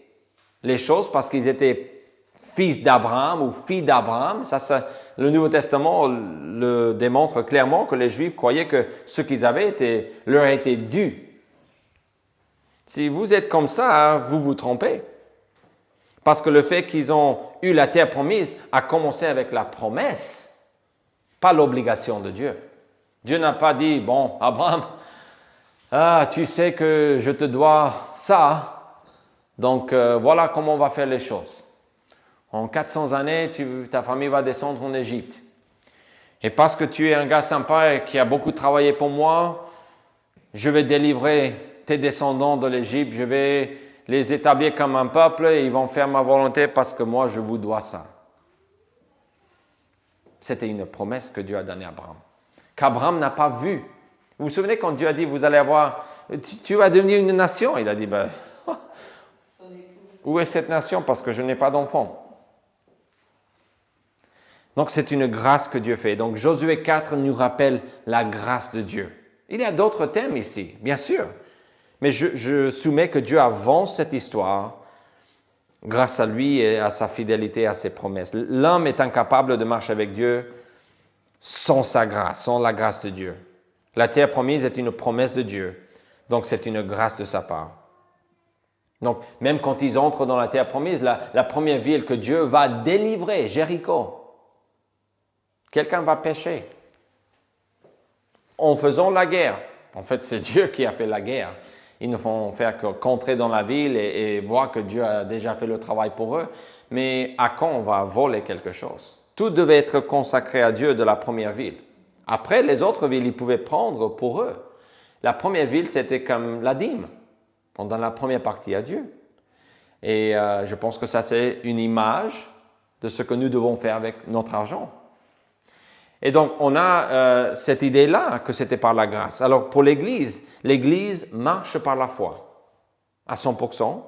les choses parce qu'ils étaient fils d'Abraham ou filles d'Abraham, le Nouveau Testament le démontre clairement que les Juifs croyaient que ce qu'ils avaient leur était dû. Si vous êtes comme ça, vous vous trompez. Parce que le fait qu'ils ont eu la terre promise a commencé avec la promesse, pas l'obligation de Dieu. Dieu n'a pas dit, bon, Abraham, tu sais que je te dois ça, donc voilà comment on va faire les choses. En 400 années, ta famille va descendre en Égypte. Et parce que tu es un gars sympa et qui a beaucoup travaillé pour moi, je vais délivrer tes descendants de l'Égypte, je vais les établir comme un peuple et ils vont faire ma volonté parce que moi, je vous dois ça. C'était une promesse que Dieu a donnée à Abraham, qu'Abraham n'a pas vue. Vous vous souvenez quand Dieu a dit, vous allez avoir, tu vas devenir une nation? Il a dit, ben, où est cette nation? Parce que je n'ai pas d'enfant. Donc, c'est une grâce que Dieu fait. Donc, Josué 4 nous rappelle la grâce de Dieu. Il y a d'autres thèmes ici, bien sûr. Mais je soumets que Dieu avance cette histoire grâce à lui et à sa fidélité à ses promesses. L'homme est incapable de marcher avec Dieu sans sa grâce, sans la grâce de Dieu. La terre promise est une promesse de Dieu. Donc, c'est une grâce de sa part. Donc, même quand ils entrent dans la terre promise, la première ville que Dieu va délivrer, Jéricho, quelqu'un va pécher en faisant la guerre. En fait, c'est Dieu qui a fait la guerre. Ils ne font faire que qu'entrer dans la ville et voir que Dieu a déjà fait le travail pour eux. Mais Achan va voler quelque chose. Tout devait être consacré à Dieu de la première ville. Après, les autres villes, ils pouvaient prendre pour eux. La première ville, c'était comme la dîme. On donne la première partie à Dieu. Et je pense que ça, c'est une image de ce que nous devons faire avec notre argent. Et donc, on a cette idée-là que c'était par la grâce. Alors, pour l'Église marche par la foi, à 100%,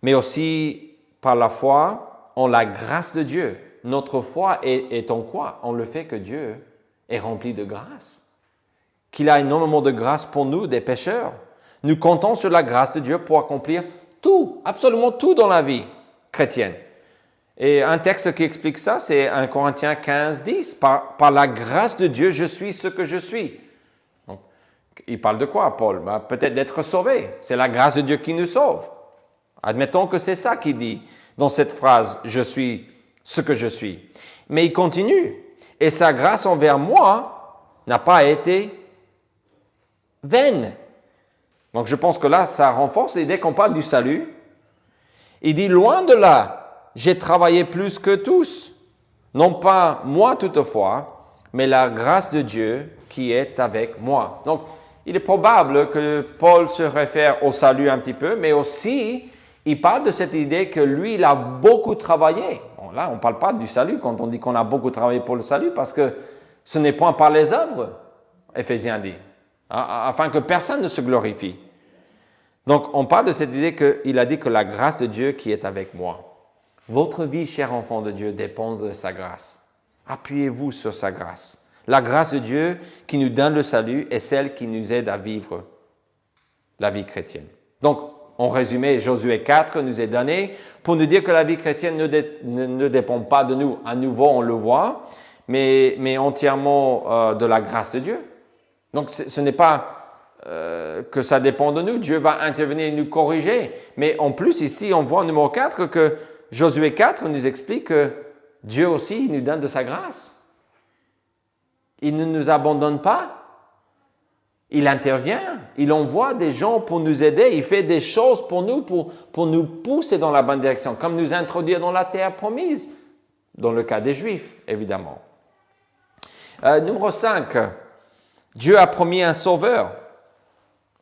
mais aussi par la foi en la grâce de Dieu. Notre foi est en quoi? En le fait que Dieu est rempli de grâce, qu'il a énormément de grâce pour nous, des pécheurs. Nous comptons sur la grâce de Dieu pour accomplir tout, absolument tout dans la vie chrétienne. Et un texte qui explique ça, c'est 1 Corinthiens 15, 10. Par la grâce de Dieu, je suis ce que je suis. Donc, il parle de quoi, Paul? Peut-être d'être sauvé. C'est la grâce de Dieu qui nous sauve. Admettons que c'est ça qu'il dit dans cette phrase, je suis ce que je suis. Mais il continue. Et sa grâce envers moi n'a pas été vaine. Donc, je pense que là, ça renforce l'idée qu'on parle du salut. Il dit, loin de là, j'ai travaillé plus que tous, non pas moi toutefois, mais la grâce de Dieu qui est avec moi. Donc, il est probable que Paul se réfère au salut un petit peu, mais aussi, il parle de cette idée que lui, il a beaucoup travaillé. Bon, là, on ne parle pas du salut quand on dit qu'on a beaucoup travaillé pour le salut, parce que ce n'est point par les œuvres, Éphésiens dit, afin que personne ne se glorifie. Donc, on parle de cette idée qu'il a dit que la grâce de Dieu qui est avec moi. Votre vie, chers enfants de Dieu, dépend de sa grâce. Appuyez-vous sur sa grâce. La grâce de Dieu qui nous donne le salut est celle qui nous aide à vivre la vie chrétienne. Donc, en résumé, Josué 4 nous est donné pour nous dire que la vie chrétienne ne dépend pas de nous. À nouveau, on le voit, mais entièrement de la grâce de Dieu. Donc, ce n'est pas que ça dépend de nous. Dieu va intervenir et nous corriger. Mais en plus, ici, on voit au numéro 4 que Josué 4 nous explique que Dieu aussi nous donne de sa grâce. Il ne nous abandonne pas. Il intervient. Il envoie des gens pour nous aider. Il fait des choses pour nous, pour nous pousser dans la bonne direction, comme nous introduire dans la terre promise, dans le cas des Juifs, évidemment. Numéro 5, Dieu a promis un sauveur.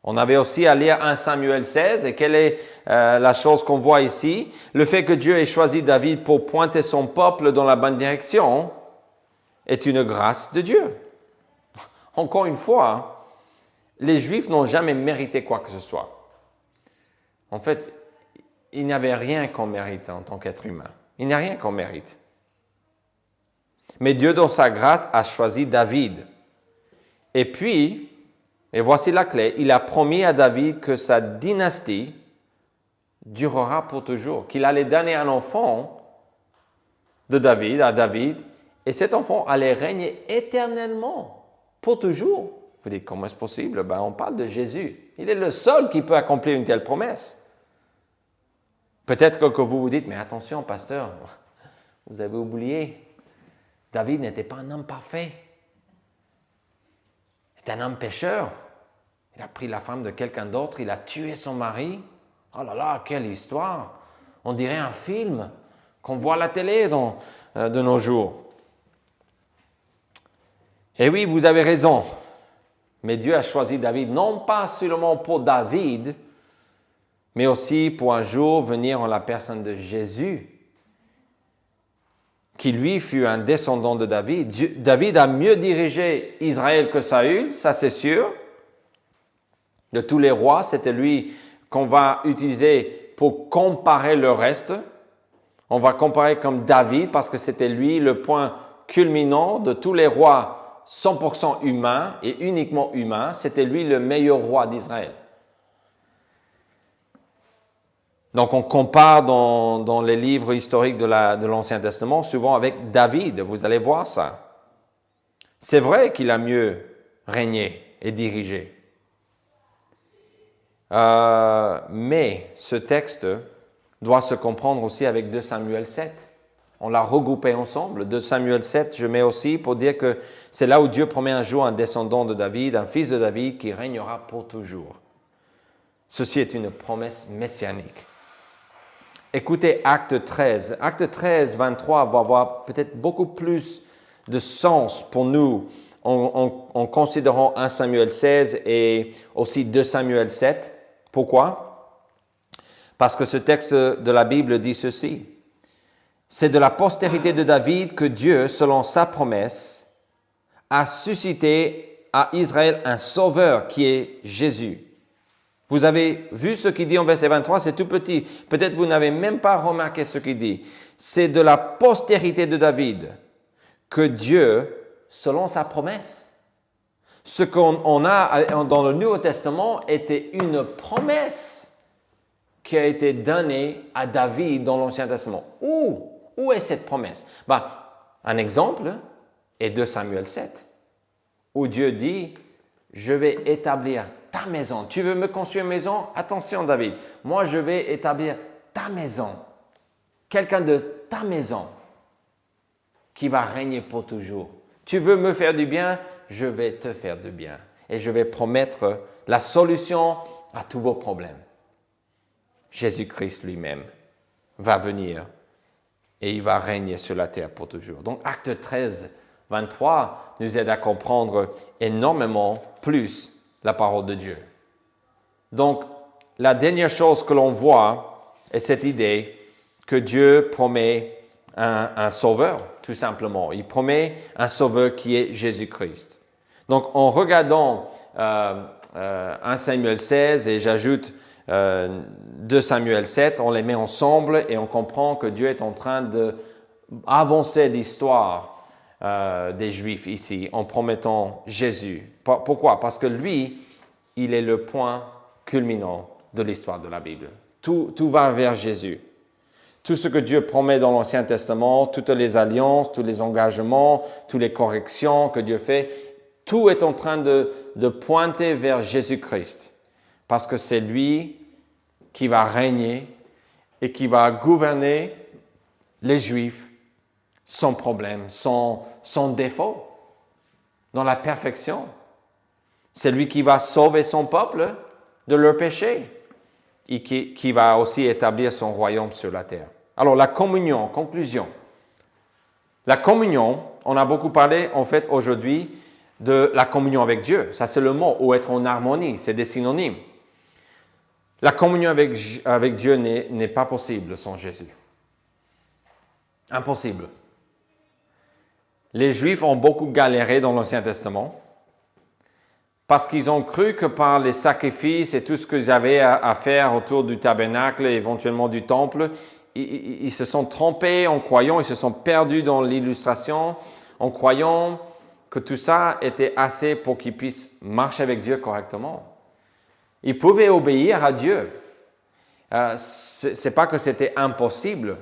On avait aussi à lire 1 Samuel 16, et quelle est la chose qu'on voit ici? Le fait que Dieu ait choisi David pour pointer son peuple dans la bonne direction est une grâce de Dieu. Encore une fois, les Juifs n'ont jamais mérité quoi que ce soit. En fait, il n'y avait rien qu'on mérite en tant qu'être humain. Il n'y a rien qu'on mérite. Mais Dieu, dans sa grâce, a choisi David. Et puis, et voici la clé, il a promis à David que sa dynastie durera pour toujours, qu'il allait donner un enfant de David à David, et cet enfant allait régner éternellement, pour toujours. Vous dites, comment est-ce possible? On parle de Jésus. Il est le seul qui peut accomplir une telle promesse. Peut-être que vous vous dites, mais attention, pasteur, vous avez oublié, David n'était pas un homme parfait. C'est un homme pécheur. Il a pris la femme de quelqu'un d'autre, il a tué son mari. Oh là là, quelle histoire! On dirait un film qu'on voit à la télé de nos jours. Et oui, vous avez raison. Mais Dieu a choisi David, non pas seulement pour David, mais aussi pour un jour venir en la personne de Jésus, qui lui fut un descendant de David. David a mieux dirigé Israël que Saül, ça c'est sûr. De tous les rois, c'était lui qu'on va utiliser pour comparer le reste. On va comparer comme David parce que c'était lui le point culminant de tous les rois 100% humains et uniquement humains. C'était lui le meilleur roi d'Israël. Donc, on compare dans les livres historiques de l'Ancien Testament souvent avec David. Vous allez voir ça. C'est vrai qu'il a mieux régné et dirigé. Mais ce texte doit se comprendre aussi avec 2 Samuel 7. On l'a regroupé ensemble. 2 Samuel 7, je mets aussi pour dire que c'est là où Dieu promet un jour un descendant de David, un fils de David qui régnera pour toujours. Ceci est une promesse messianique. Écoutez Acte 13. Acte 13, 23 va avoir peut-être beaucoup plus de sens pour nous en considérant 1 Samuel 16 et aussi 2 Samuel 7. Pourquoi? Parce que ce texte de la Bible dit ceci. C'est de la postérité de David que Dieu, selon sa promesse, a suscité à Israël un sauveur qui est Jésus. Vous avez vu ce qu'il dit en verset 23, c'est tout petit. Peut-être vous n'avez même pas remarqué ce qu'il dit. C'est de la postérité de David que Dieu, selon sa promesse. Ce qu'on a dans le Nouveau Testament était une promesse qui a été donnée à David dans l'Ancien Testament. Où est cette promesse? Un exemple est 2 Samuel 7, où Dieu dit, je vais établir ta maison. Tu veux me construire une maison? Attention David, moi je vais établir ta maison. Quelqu'un de ta maison qui va régner pour toujours. Tu veux me faire du bien? Je vais te faire du bien. Et je vais promettre la solution à tous vos problèmes. Jésus-Christ lui-même va venir et il va régner sur la terre pour toujours. Donc acte 13, 23 nous aide à comprendre énormément plus la parole de Dieu. Donc, la dernière chose que l'on voit est cette idée que Dieu promet un sauveur, tout simplement. Il promet un sauveur qui est Jésus-Christ. Donc, en regardant 1 Samuel 16 et j'ajoute 2 Samuel 7, on les met ensemble et on comprend que Dieu est en train d'avancer l'histoire des Juifs ici en promettant Jésus. Pourquoi? Parce que lui, il est le point culminant de l'histoire de la Bible. Tout va vers Jésus. Tout ce que Dieu promet dans l'Ancien Testament, toutes les alliances, tous les engagements, toutes les corrections que Dieu fait, tout est en train de pointer vers Jésus-Christ. Parce que c'est lui qui va régner et qui va gouverner les Juifs sans problème, sans défaut, dans la perfection. C'est lui qui va sauver son peuple de leurs péchés et qui va aussi établir son royaume sur la terre. Alors la communion, conclusion. La communion, on a beaucoup parlé en fait aujourd'hui de la communion avec Dieu. Ça c'est le mot, ou être en harmonie, c'est des synonymes. La communion avec Dieu n'est pas possible sans Jésus. Impossible. Les Juifs ont beaucoup galéré dans l'Ancien Testament parce qu'ils ont cru que par les sacrifices et tout ce qu'ils avaient à faire autour du tabernacle et éventuellement du temple, ils se sont trompés en croyant, ils se sont perdus dans l'illustration en croyant que tout ça était assez pour qu'ils puissent marcher avec Dieu correctement. Ils pouvaient obéir à Dieu. C'est pas que c'était impossible,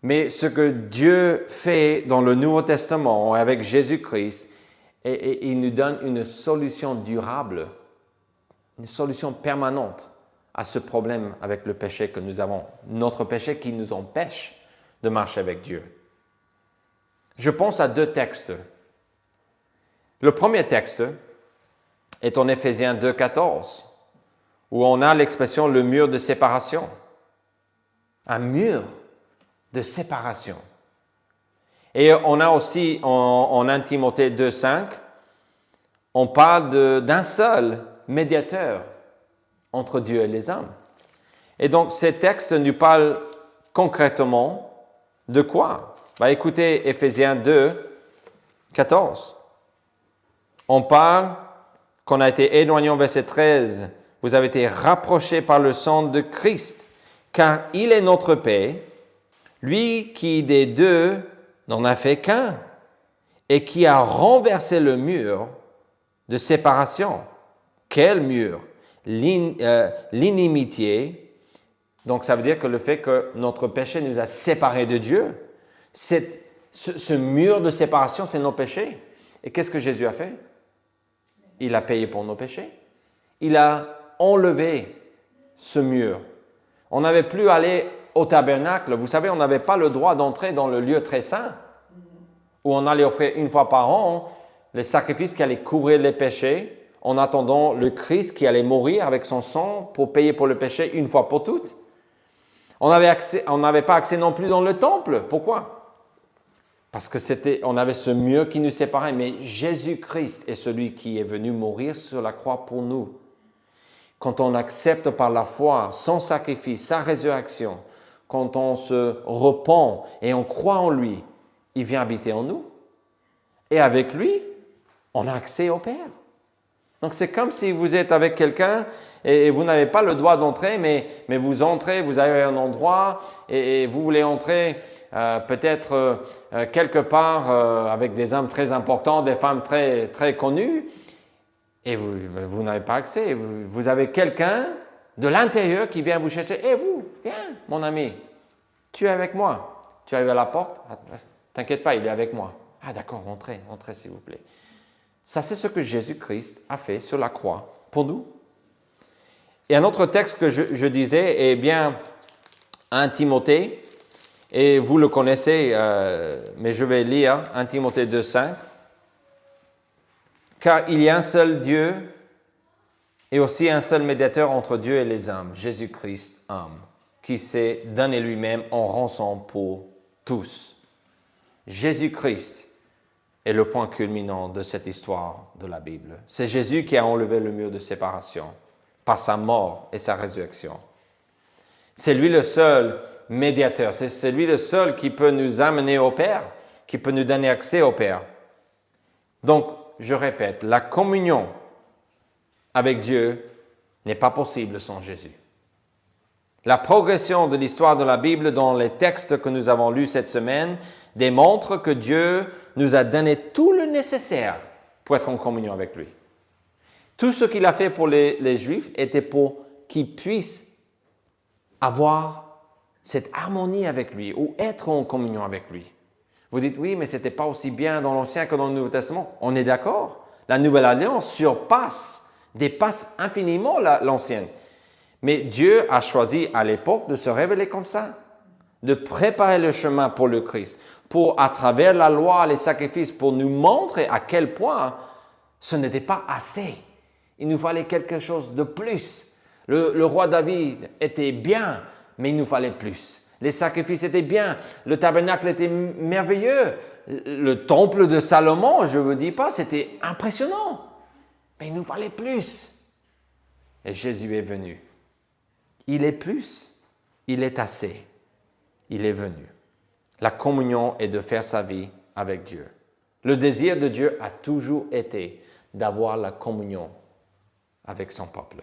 mais ce que Dieu fait dans le Nouveau Testament avec Jésus-Christ, et il nous donne une solution durable, une solution permanente à ce problème avec le péché que nous avons, notre péché qui nous empêche de marcher avec Dieu. Je pense à 2 textes. Le premier texte est en Éphésiens 2,14, où on a l'expression le mur de séparation. Un mur de séparation. Et on a aussi en 1 Timothée 2,5, on parle d'un seul médiateur entre Dieu et les hommes. Et donc, ces textes nous parlent concrètement de quoi? Écoutez Éphésiens 2, 14. On parle qu'on a été éloigné, verset 13. Vous avez été rapprochés par le sang de Christ, car il est notre paix, lui qui des deux n'en a fait qu'un, et qui a renversé le mur de séparation. Quel mur? L'inimitié. Donc, ça veut dire que le fait que notre péché nous a séparés de Dieu, ce mur de séparation, c'est nos péchés. Et qu'est-ce que Jésus a fait? Il a payé pour nos péchés. Il a enlevé ce mur. On n'avait plus à aller au tabernacle. Vous savez, on n'avait pas le droit d'entrer dans le lieu très saint, où on allait offrir une fois par an les sacrifices qui allaient couvrir les péchés, en attendant le Christ qui allait mourir avec son sang pour payer pour le péché une fois pour toutes. On n'avait pas accès non plus dans le temple. Pourquoi? Parce que on avait ce mur qui nous séparait. Mais Jésus-Christ est celui qui est venu mourir sur la croix pour nous. Quand on accepte par la foi son sacrifice, sa résurrection, quand on se repent et on croit en lui, il vient habiter en nous. Et avec lui, on a accès au Père. Donc, c'est comme si vous êtes avec quelqu'un et vous n'avez pas le droit d'entrer, mais vous entrez, vous avez un endroit et vous voulez entrer peut-être quelque part avec des hommes très importants, des femmes très, très connues, et vous n'avez pas accès. Vous avez quelqu'un de l'intérieur qui vient vous chercher. « vous, viens, mon ami, tu es avec moi. » Tu arrives à la porte. « T'inquiète pas, il est avec moi. »« Ah d'accord, entrez s'il vous plaît. » Ça, c'est ce que Jésus-Christ a fait sur la croix pour nous. Et un autre texte que je disais est bien 1 Timothée, et vous le connaissez, mais je vais lire 1 Timothée 2, 5. Car il y a un seul Dieu et aussi un seul médiateur entre Dieu et les hommes, Jésus-Christ, homme, qui s'est donné lui-même en rançon pour tous. Jésus-Christ est le point culminant de cette histoire de la Bible. C'est Jésus qui a enlevé le mur de séparation par sa mort et sa résurrection. C'est lui le seul médiateur, c'est lui le seul qui peut nous amener au Père, qui peut nous donner accès au Père. Donc, je répète, la communion avec Dieu n'est pas possible sans Jésus. La progression de l'histoire de la Bible dans les textes que nous avons lus cette semaine démontre que Dieu nous a donné tout le nécessaire pour être en communion avec lui. Tout ce qu'il a fait pour les Juifs était pour qu'ils puissent avoir cette harmonie avec lui ou être en communion avec lui. Vous dites, oui, mais ce n'était pas aussi bien dans l'Ancien que dans le Nouveau Testament. On est d'accord. La Nouvelle Alliance dépasse infiniment l'Ancienne. Mais Dieu a choisi à l'époque de se révéler comme ça, de préparer le chemin pour le Christ, pour, à travers la loi, les sacrifices, pour nous montrer à quel point ce n'était pas assez. Il nous fallait quelque chose de plus. Le roi David était bien, mais il nous fallait plus. Les sacrifices étaient bien, le tabernacle était merveilleux, le temple de Salomon, je ne vous dis pas, c'était impressionnant, mais il nous fallait plus. Et Jésus est venu. Il est plus, il est assez, il est venu. La communion est de faire sa vie avec Dieu. Le désir de Dieu a toujours été d'avoir la communion avec son peuple.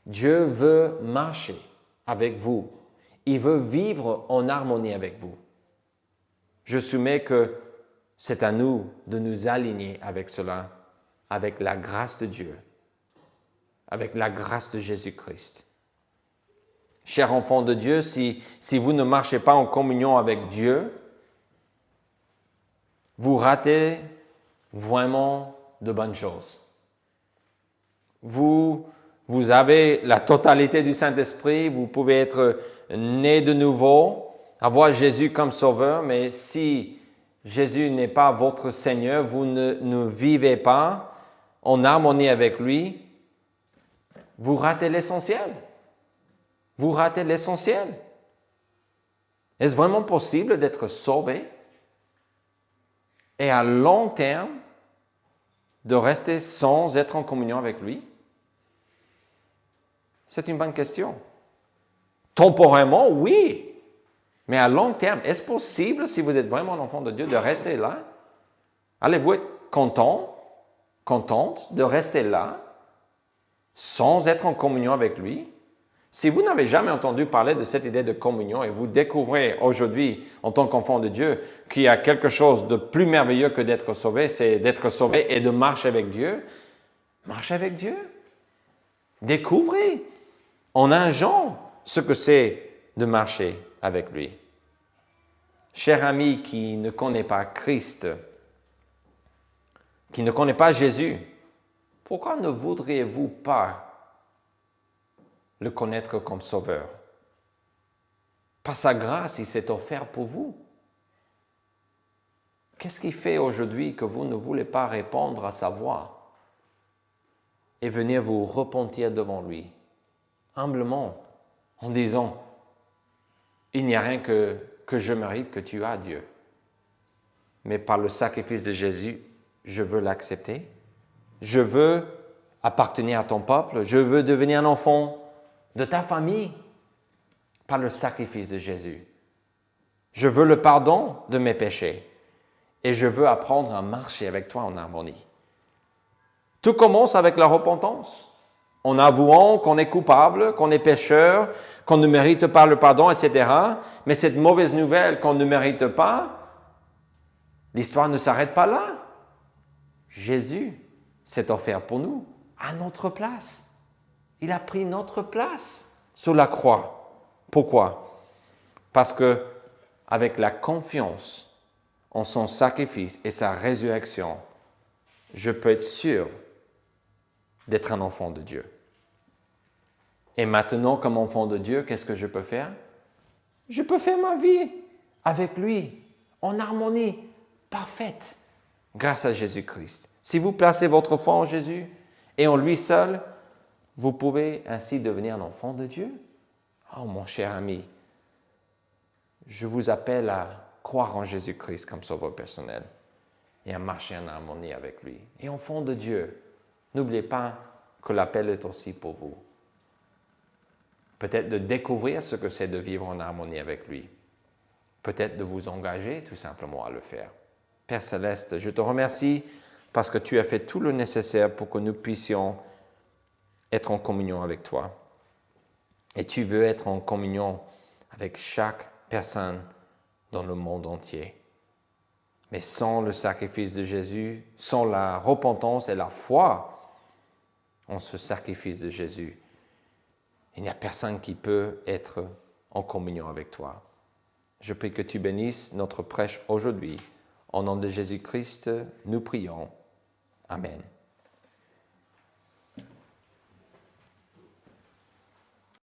Dieu veut marcher avec vous. Il veut vivre en harmonie avec vous. Je soumets que c'est à nous de nous aligner avec cela, avec la grâce de Dieu, avec la grâce de Jésus-Christ. Chers enfants de Dieu, si vous ne marchez pas en communion avec Dieu, vous ratez vraiment de bonnes choses. Vous avez la totalité du Saint-Esprit, vous pouvez être né de nouveau, avoir Jésus comme sauveur, mais si Jésus n'est pas votre Seigneur, vous ne vivez pas en harmonie avec lui, vous ratez l'essentiel. Vous ratez l'essentiel. Est-ce vraiment possible d'être sauvé et à long terme de rester sans être en communion avec lui? C'est une bonne question. Temporairement, oui. Mais à long terme, est-ce possible, si vous êtes vraiment un enfant de Dieu, de rester là? Allez-vous être contente de rester là, sans être en communion avec lui? Si vous n'avez jamais entendu parler de cette idée de communion et vous découvrez aujourd'hui, en tant qu'enfant de Dieu, qu'il y a quelque chose de plus merveilleux que d'être sauvé, c'est d'être sauvé et de marcher avec Dieu, marchez avec Dieu. Découvrez en un genre ce que c'est de marcher avec lui. Cher ami qui ne connaît pas Christ, qui ne connaît pas Jésus, pourquoi ne voudriez-vous pas le connaître comme sauveur? Par sa grâce, il s'est offert pour vous. Qu'est-ce qui fait aujourd'hui que vous ne voulez pas répondre à sa voix et venir vous repentir devant lui, humblement, en disant, il n'y a rien que je mérite que tu as, Dieu. Mais par le sacrifice de Jésus, je veux l'accepter. Je veux appartenir à ton peuple. Je veux devenir un enfant de ta famille par le sacrifice de Jésus. Je veux le pardon de mes péchés et je veux apprendre à marcher avec toi en harmonie. Tout commence avec la repentance, en avouant qu'on est coupable, qu'on est pécheur, qu'on ne mérite pas le pardon, etc. Mais cette mauvaise nouvelle qu'on ne mérite pas, l'histoire ne s'arrête pas là. Jésus s'est offert pour nous, à notre place. Il a pris notre place sur la croix. Pourquoi? Parce que avec la confiance en son sacrifice et sa résurrection, je peux être sûr d'être un enfant de Dieu. Et maintenant, comme enfant de Dieu, qu'est-ce que je peux faire? Je peux faire ma vie avec lui, en harmonie parfaite, grâce à Jésus-Christ. Si vous placez votre foi en Jésus et en lui seul, vous pouvez ainsi devenir un enfant de Dieu. Oh, mon cher ami, je vous appelle à croire en Jésus-Christ comme sauveur personnel et à marcher en harmonie avec lui. Et enfant de Dieu, n'oubliez pas que l'appel est aussi pour vous. Peut-être de découvrir ce que c'est de vivre en harmonie avec lui. Peut-être de vous engager tout simplement à le faire. Père Céleste, je te remercie parce que tu as fait tout le nécessaire pour que nous puissions être en communion avec toi. Et tu veux être en communion avec chaque personne dans le monde entier. Mais sans le sacrifice de Jésus, sans la repentance et la foi en ce sacrifice de Jésus, il n'y a personne qui peut être en communion avec toi. Je prie que tu bénisses notre prêche aujourd'hui. Au nom de Jésus-Christ, nous prions. Amen.